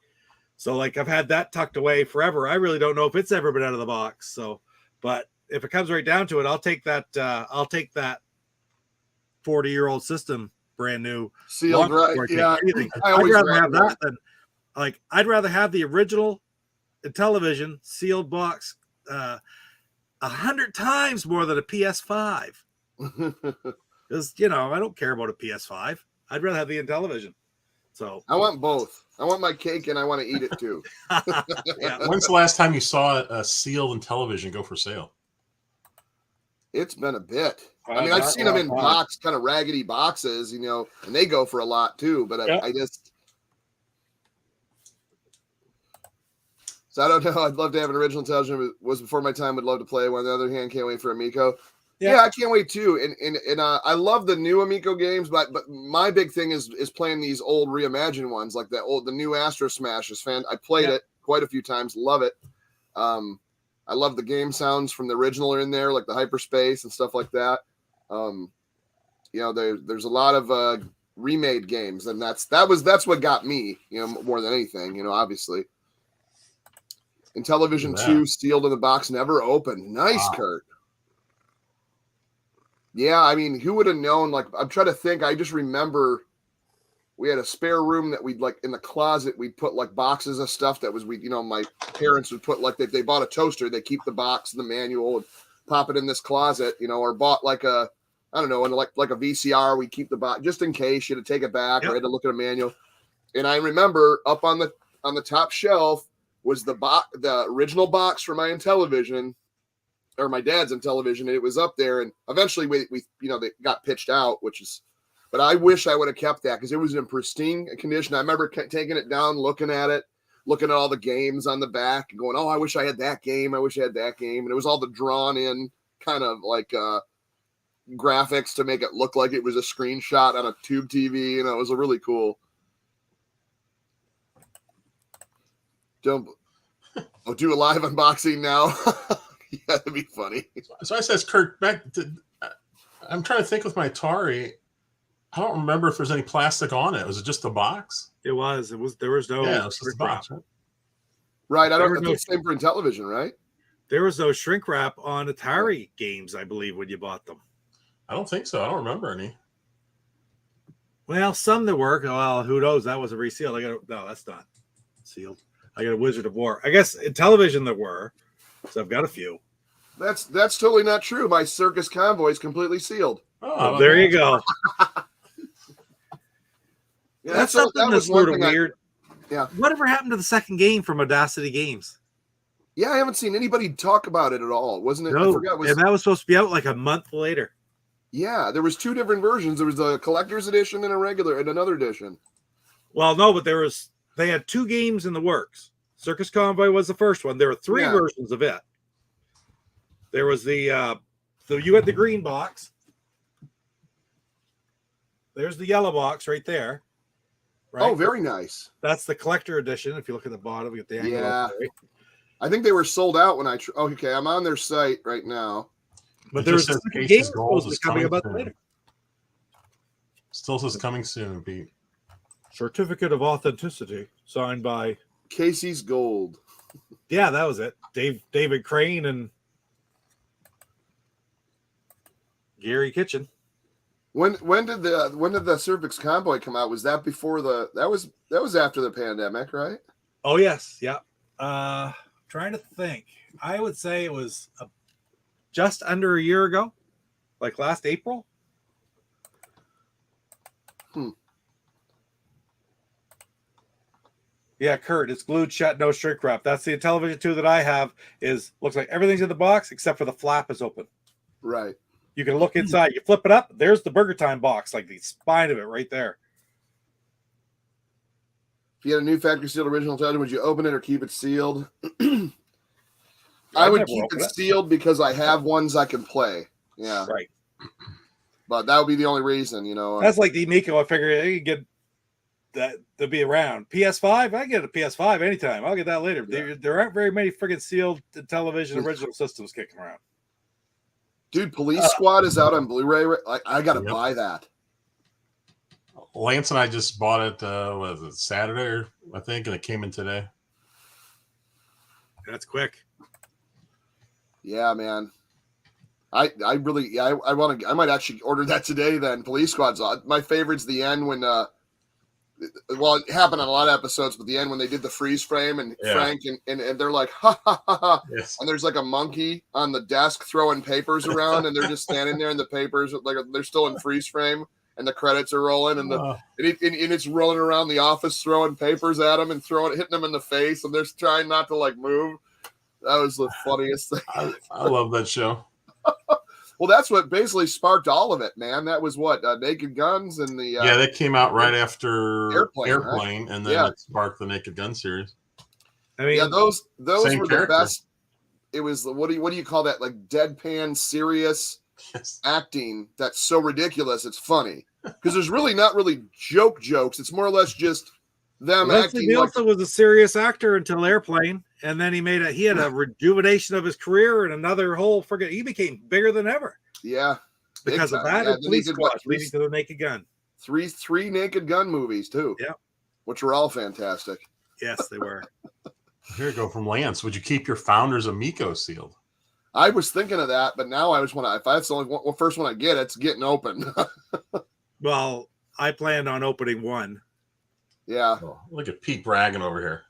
So like I've had that tucked away forever. I really don't know if it's ever been out of the box. So, but if it comes right down to it, I'll take that 40-year-old system, brand new, sealed, right? Yeah, I'd rather have that than I'd rather have the original Intellivision sealed box 100 times more than a PS5. Because I don't care about a PS5. I'd rather have the Intellivision. So I want both. I want my cake and I want to eat it too. Yeah. When's the last time you saw a sealed Intellivision go for sale? It's been a bit. I mean, I've seen them in kind of raggedy boxes, and they go for a lot too. But I just, so I don't know. I'd love to have an original Intellivision. It was before my time. Would love to play one. On the other hand, can't wait for Amico. Yeah, I can't wait too. And I love the new Amico games, but my big thing is playing these old reimagined ones, like the new Astro Smash is I played it quite a few times, love it. I love the game sounds from the original are in there, like the hyperspace and stuff like that. There's a lot of remade games, and that's what got me, more than anything, obviously. Intellivision 2 sealed in the box, never opened. Nice, Kurt. Yeah, I mean, who would have known? Like, I'm trying to think. I just remember we had a spare room that we'd like in the closet. We'd put like boxes of stuff that was my parents would put like they bought a toaster. They keep the box and the manual and pop it in this closet, or bought like a like a VCR. We keep the box just in case you had to take it back or had to look at a manual. And I remember up on the top shelf was the original box for my Intellivision. Or my dad's Intellivision, and it was up there, and eventually we they got pitched out, but I wish I would have kept that because it was in pristine condition. I remember taking it down, looking at all the games on the back, and going, "Oh, I wish I had that game. I wish I had that game." And it was all the drawn in kind of like graphics to make it look like it was a screenshot on a tube TV. It was a really cool. Don't do a live unboxing now. Yeah, that'd be funny. So I says, Kurt, I'm trying to think with my Atari. I don't remember if there's any plastic on it. Was it just the box? There was no. Yeah, it was just the box, right? Right. I think it's the same for Intellivision, right? There was no shrink wrap on Atari games, I believe, when you bought them. I don't think so. I don't remember any. Well, some that work. Well, who knows? That was a reseal. No, that's not sealed. I got a Wizard of War. I guess in television there were, so I've got a few. That's totally not true. My Circus Convoy is completely sealed. Oh, there you go. Yeah, That's something that that's was sort of weird. Yeah. Whatever happened to the second game from Audacity Games? Yeah, I haven't seen anybody talk about it at all. Wasn't it? No, I forgot. and that was supposed to be out like a month later. Yeah, there was 2 different versions. There was the collector's edition and another edition. Well, no, but they had 2 games in the works. Circus Convoy was the first one. There were 3 versions of it. There was so you had the green box. There's the yellow box right there. Right? Oh, very nice. That's the collector edition. If you look at the bottom, you get the angle. Yeah. Right? I think they were sold out when okay, I'm on their site right now. But there's a game supposed to be coming about later. Still says coming soon, Pete. Certificate of authenticity signed by Casey's Gold. Yeah, that was it. David Crane and Gary Kitchen. When did the Cervix Convoy come out? Was that before that was after the pandemic, right? Oh yes, yeah. Trying to think. I would say it was just under a year ago, like last April. Yeah, Kurt, it's glued shut, no shrink wrap. That's the Intellivision 2 that I have. Looks like everything's in the box except for the flap is open. Right. You can look inside. You flip it up. There's the Burger Time box, like the spine of it right there. If you had a new factory sealed original title, would you open it or keep it sealed? I would keep it sealed because I have ones I can play. Yeah. Right. But that would be the only reason, That's like the Amico. I figure you get that to be around. PS5, I get a PS5 anytime. I'll get that later. Yeah. There aren't very many friggin' sealed television original systems kicking around. Dude, Police Squad is out on Blu-ray. I got to buy that. Lance and I just bought it, was it Saturday, I think, and it came in today. That's quick. Yeah, man. I might actually order that today then. Police Squad's on. My favorite's the end when it happened on a lot of episodes, but the end when they did the freeze frame and Frank and they're like, ha ha ha ha. Yes. And there's like a monkey on the desk throwing papers around and they're just standing there and the papers like they're still in freeze frame and the credits are rolling and it's rolling around the office throwing papers at them and hitting them in the face and they're trying not to like move. That was the funniest thing. I love that show. Well, that's what basically sparked all of it, man. That was what Naked Guns and the that came out right after Airplane, right? And then it sparked the Naked Gun series. I mean, those were the best. It was what do you call that? Like deadpan, serious acting. That's so ridiculous. It's funny because there's really not really jokes. It's more or less just them acting. He also was a serious actor until Airplane. And then he had a rejuvenation of his career and another whole he became bigger than ever. Yeah. Because of that and Police Squad leading to the Naked Gun. Three Naked Gun movies too. Yeah. Which were all fantastic. Yes, they were. Here you go from Lance. Would you keep your Founders Amico sealed? I was thinking of that, but now I just want to, if that's the only first one I get, it's getting open. Well, I planned on opening one. Yeah. Oh, look at Pete bragging over here.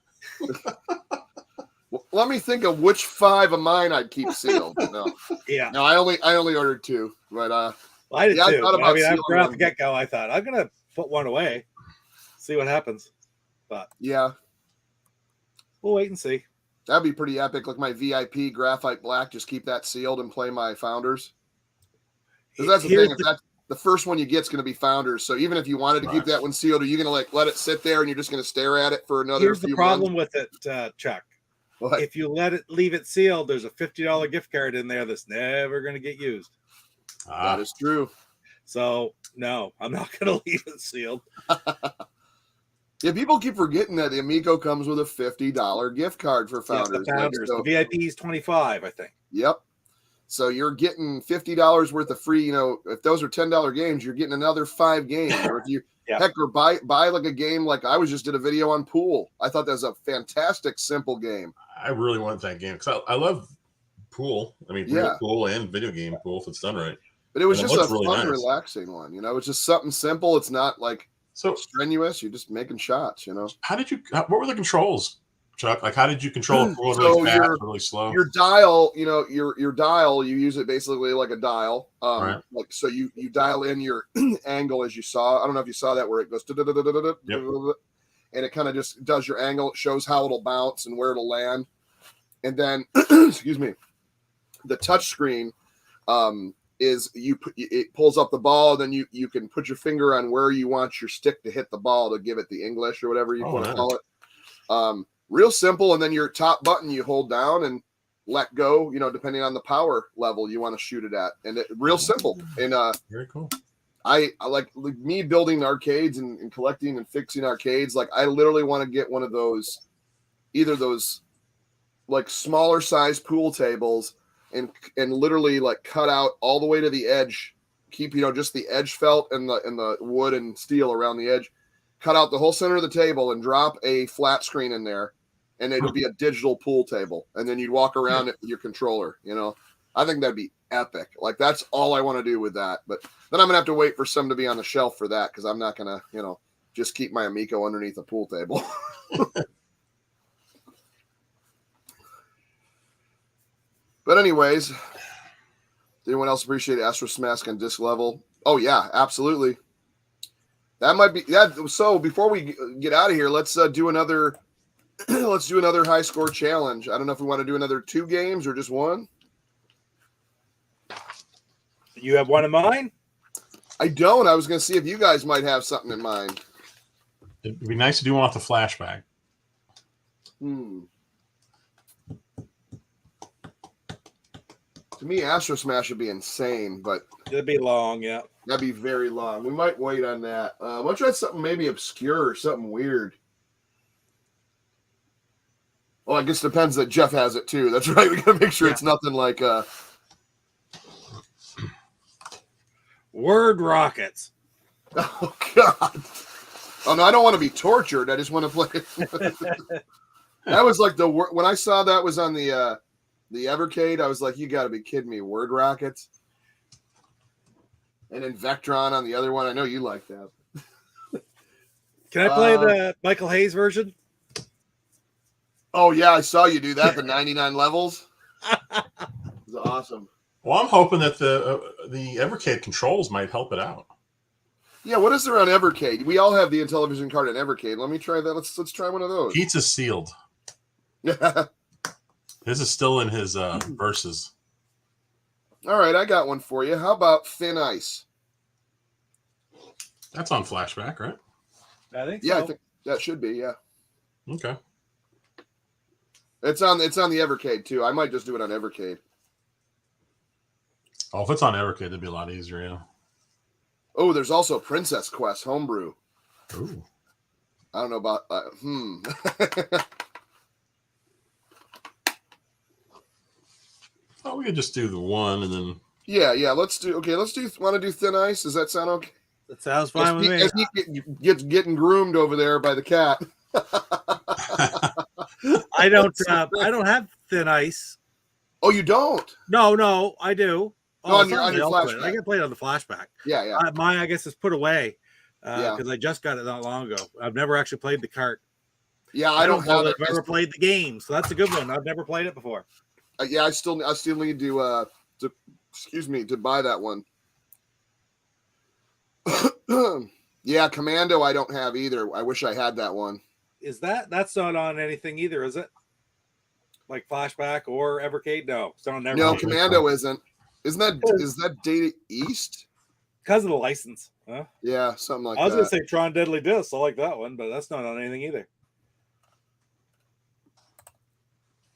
Well, let me think of which 5 of mine I'd keep sealed. No. Yeah. No, I only ordered 2, but I did too. I mean, right off the get-go, I thought I'm gonna put one away, see what happens. But yeah, we'll wait and see. That'd be pretty epic. Like my VIP graphite black, just keep that sealed and play my Founders. Because that's the thing. If that's the first one you get is going to be Founders. So even if you wanted to keep that one sealed, are you going to let it sit there and you're just going to stare at it for another few months? Here's the problem with it, Chuck. What? If you leave it sealed, there's a $50 gift card in there that's never going to get used. That is true. So no, I'm not going to leave it sealed. Yeah, people keep forgetting that the Amico comes with a $50 gift card for Founders. Yeah, the Founders. The VIP is $25, I think. Yep. So you're getting $50 worth of free. If those are $10 games, you're getting another 5 games. Or if you or buy like a game like I just did a video on Pool. I thought that was a fantastic, simple game. I really want that game because I love Pool. I mean, Pool and video game Pool if it's done right. But it was just a really fun, relaxing one. It's just something simple. It's not like so strenuous. You're just making shots. What were the controls? Chuck? Like, how did you control it going So really fast or really slow? your dial, your dial, you use it basically like a dial. Right. Like so you dial in your angle as you saw. I don't know if you saw that where it goes and it kind of just does your angle. It shows how it'll bounce and where it'll land. And then, excuse me, the touch screen is it pulls up the ball. Then you can put your finger on where you want your stick to hit the ball to give it the English or whatever you want to call it. Real simple. And then your top button you hold down and let go, depending on the power level you want to shoot it at. And real simple. And very cool. I like me building arcades and collecting and fixing arcades. Like I literally want to get one of those, either those like smaller size pool tables and literally like cut out all the way to the edge, keep, just the edge felt and the wood and steel around the edge, cut out the whole center of the table and drop a flat screen in there. And it'll be a digital pool table. And then you'd walk around it with your controller, I think that'd be epic. Like that's all I want to do with that. But then I'm gonna have to wait for some to be on the shelf for that because I'm not gonna, just keep my Amico underneath a pool table. But anyways, did anyone else appreciate AstroSmash on disc level? Oh yeah, absolutely. That might be that. So before we get out of here, let's do another. Let's do another high score challenge. I don't know if we want to do another 2 games or just one. You have one in mind? I don't. I was going to see if you guys might have something in mind. It'd be nice to do one off the flashback. To me, AstroSmash would be insane, but it'd be long, yeah. That'd be very long. We might wait on that. Why don't you try something maybe obscure or something weird? Well, I guess it depends that Jeff has it too. That's right. We got to make sure it's nothing like word rockets. Oh God! Oh no, I don't want to be tortured. I just want to play. That was like when I saw that was on the Evercade. I was like, you got to be kidding me! Word rockets. And then Vectron on the other one. I know you like that. Can I play the Michael Hayes version? Oh yeah, I saw you do that. The 99 levels. It was awesome. Well, I'm hoping that the Evercade controls might help it out. Yeah, what is there on Evercade? We all have the Intellivision card on Evercade. Let me try that. Let's try one of those. Pizza's sealed. Yeah. This is still in his verses. All right, I got one for you. How about Thin Ice? That's on flashback, right? I think so. Yeah, I think that should be. Yeah. Okay. It's on the Evercade too. I might just do it on Evercade. Oh, if it's on Evercade, it'd be a lot easier, yeah. Oh, there's also Princess Quest Homebrew. Ooh. I don't know about Oh, we could just do the one and then. Yeah. Want to do Thin Ice? Does that sound okay? That sounds fine with me. As he gets getting groomed over there by the cat. I don't have Thin Ice. Oh, you don't? No, I do. No, on your flashback. I can play it on the flashback. Yeah. Mine, I guess, is put away because I just got it not long ago. I've never actually played the cart. Yeah, I don't have it. I've never played the game, so that's a good one. I've never played it before. Yeah, I still need to buy that one. Yeah, Commando I don't have either. I wish I had that one. Is that's not on anything either, is it? Like flashback or Evercade? No, it's not on Evercade. No, Commando isn't. Is that Data East? Because of the license, huh? Yeah, something like that. I was gonna say Tron Deadly Disc. I like that one, but that's not on anything either.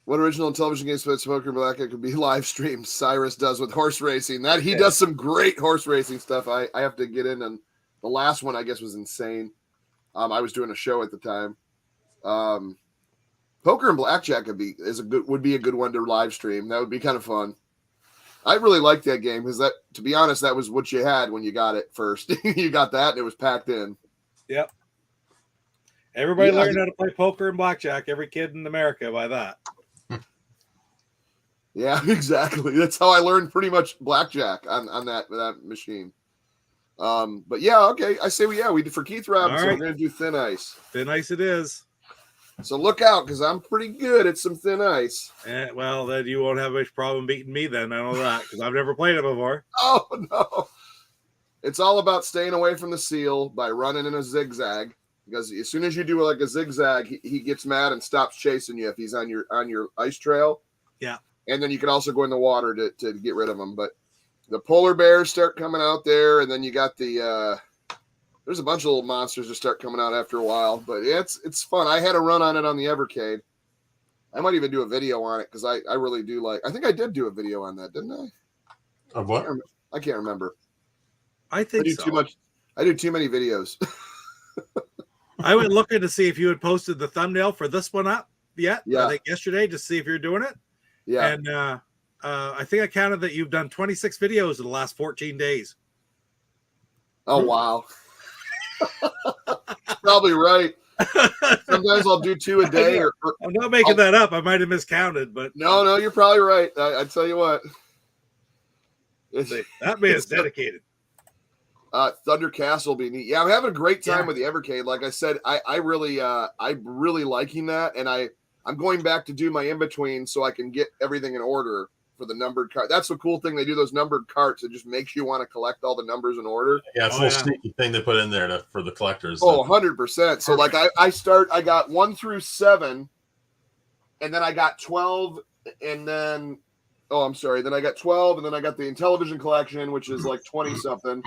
What original television games about Smoker Black could be live streamed? Cyrus does with horse racing. That he does some great horse racing stuff. I have to get in, and the last one I guess was insane. I was doing a show at the time. Poker and Blackjack would be a good one to live stream. That would be kind of fun. I really liked that game because to be honest, that was what you had when you got it first. You got that, and it was packed in. Yep. Everybody learned how to play poker and blackjack. Every kid in America by that. Yeah, exactly. That's how I learned pretty much blackjack on that machine. But yeah, okay. I say we did for Keith Robinson. Right. We're gonna do Thin Ice. Thin Ice it is. So look out, because I'm pretty good at some thin ice. Well, then you won't have much problem beating me then. I know that, because I've never played it before. Oh, no. It's all about staying away from the seal by running in a zigzag. Because as soon as you do like a zigzag, he gets mad and stops chasing you if he's on your ice trail. Yeah. And then you can also go in the water to get rid of him. But the polar bears start coming out there, and then you got the there's a bunch of little monsters that start coming out after a while. But it's fun. I had a run on it on the Evercade. I might even do a video on it because I really do like. I think I did do a video on that, didn't I? Of what? I can't remember. I think so. Too much. I do too many videos. I went looking to see if you had posted the thumbnail for this one up yet. Yeah. I think yesterday, to see if you're doing it. Yeah. And I think I counted that you've done 26 videos in the last 14 days. Oh, wow. Probably right. Sometimes I'll do 2 a day. I'm not making that up. I might have miscounted, but no, you're probably right. I tell you what. That man is dedicated. Thunder Castle will be neat. Yeah, I'm having a great time with the Evercade. Like I said, I'm really liking that, and I'm going back to do my in between so I can get everything in order for the numbered cart. That's the cool thing. They do those numbered carts. It just makes you want to collect all the numbers in order. Yeah, it's a little sneaky thing they put in there for the collectors. Oh, 100%. So like I got 1 through 7, and then I got 12, and then then I got 12, and then I got the Intellivision collection, which is like 20 something.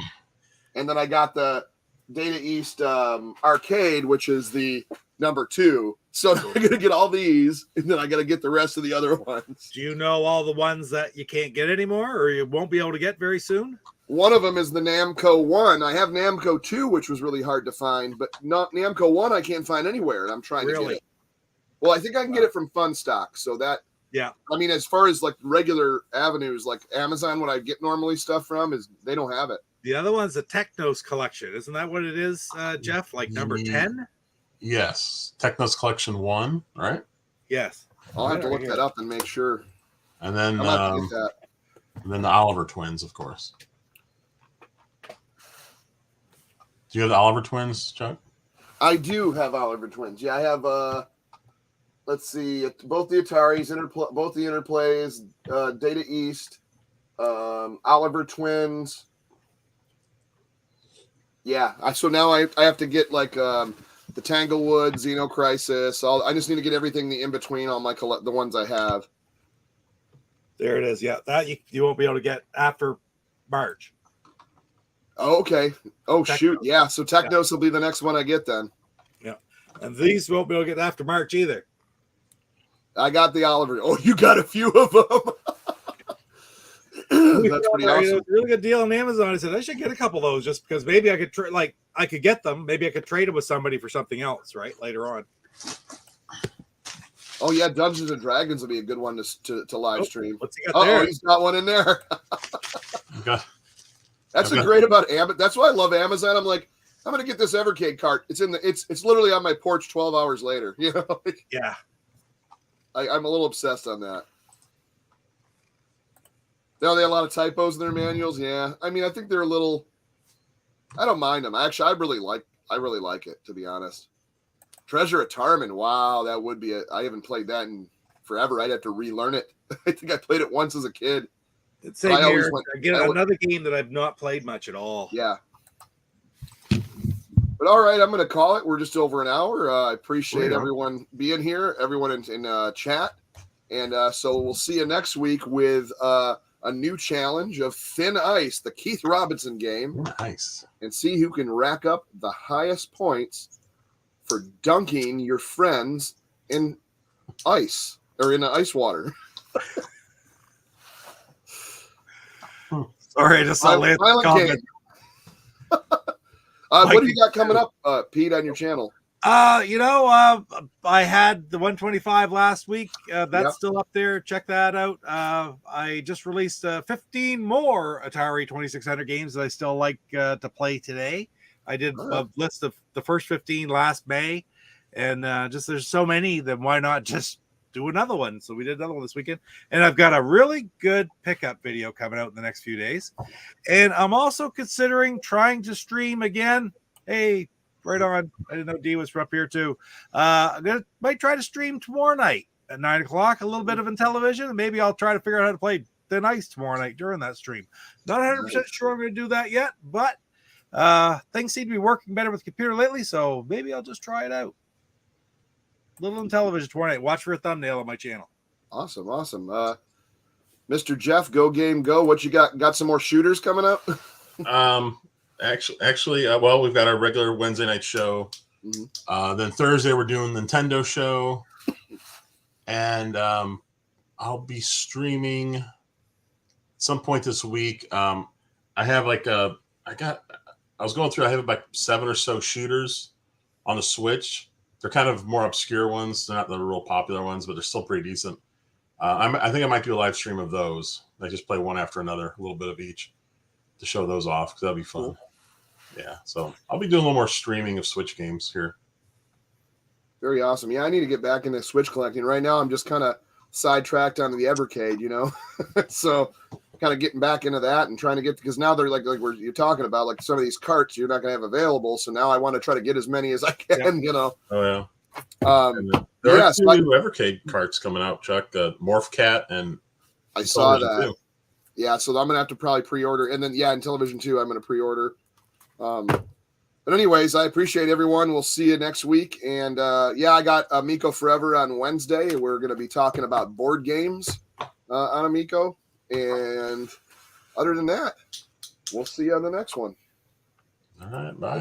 And then I got the Data East arcade, which is the number 2. So I'm going to get all these, and then I got to get the rest of the other ones. Do you know all the ones that you can't get anymore or you won't be able to get very soon? One of them is the Namco 1. I have Namco 2, which was really hard to find, but not Namco 1 I can't find anywhere, and I'm trying to get it. Well, I think I can get it from Fun Stock, so that... Yeah. I mean, as far as like regular avenues, like Amazon, what I get normally stuff from is they don't have it. The other one's the Technos collection. Isn't that what it is, Jeff? Like number 10? Yes. Technos collection 1, right? Yes. I'll have to look that up and make sure. And then, and then the Oliver twins, of course. Do you have the Oliver twins, Chuck? I do have Oliver twins. Yeah, I have, let's see, both the Ataris, both the Interplays, Data East, Oliver twins. Yeah, so now I have to get like the Tanglewood, Xeno Crisis. I just need to get everything in between all my the ones I have. There it is. Yeah, that you won't be able to get after March. Oh, okay. Oh, Technos. shoot. Yeah, so Technos will be the next one I get then. Yeah, and these won't be able to get after March either. I got the Oliver. Oh, you got a few of them. That's pretty awesome. It was a really good deal on Amazon. I said I should get a couple of those just because maybe I could I could get them. Maybe I could trade them with somebody for something else, right? Later on. Oh yeah, Dungeons and Dragons would be a good one to live stream. What's he got there? Oh, he's got one in there. Okay. That's what's great about Amazon. That's why I love Amazon. I'm like, I'm gonna get this Evercade cart. It's it's literally on my porch 12 hours later. You know? Yeah. I'm a little obsessed on that. Now they have a lot of typos in their manuals. Yeah, I mean, I think they're a little. I don't mind them. Actually, I really like it, to be honest. Treasure of Tarman. Wow, that would be I haven't played that in forever. I'd have to relearn it. I think I played it once as a kid. It's same here. Again, another game that I've not played much at all. Yeah. But all right, I'm going to call it. We're just over an hour. I appreciate everyone being here, everyone in chat. And so we'll see you next week with a new challenge of Thin Ice, the Keith Robinson game. Nice. And see who can rack up the highest points for dunking your friends in ice or in ice water. Sorry, I just saw Lance comment. What do you got coming up, Pete, on your channel? I had the 125 last week. That's still up there. Check that out. I just released 15 more Atari 2600 games that I still like to play today. I did a list of the first 15 last May, and there's so many, then why not just do another one? So we did another one this weekend, and I've got a really good pickup video coming out in the next few days. And I'm also considering trying to stream again. Hey, Right on. I didn't know D was up here too. Might try to stream tomorrow night at 9:00. A little bit of Intellivision. Maybe I'll try to figure out how to play Thin Ice tomorrow night during that stream. Not 100% sure I'm going to do that yet, but things seem to be working better with the computer lately, so maybe I'll just try it out. Little Intellivision tomorrow night. Watch for a thumbnail on my channel. Awesome. Mr. Jeff, Go Game Go. What you got? Got some more shooters coming up? Actually, well, we've got our regular Wednesday night show. Mm-hmm. Then Thursday we're doing Nintendo show, and I'll be streaming at some point this week. I have I was going through. I have like 7 or so shooters on the Switch. They're kind of more obscure ones. They're not the real popular ones, but they're still pretty decent. I think I might do a live stream of those. I just play one after another, a little bit of each, to show those off because that'll be fun. Cool. Yeah, so I'll be doing a little more streaming of Switch games here. Very awesome. Yeah, I need to get back into Switch collecting. Right now, I'm just kind of sidetracked onto the Evercade, so kind of getting back into that and trying to get, because now they're like you're talking about, like some of these carts you're not going to have available. So now I want to try to get as many as I can, Oh, yeah. There are 2 new Evercade carts coming out, Chuck. Morph Cat and I saw that. Too. Yeah, so I'm going to have to probably pre-order. And then, Intellivision 2, I'm going to pre-order. But anyways, I appreciate everyone. We'll see you next week. And, I got Amico Forever on Wednesday. We're going to be talking about board games on Amico. And other than that, we'll see you on the next one. All right, bye.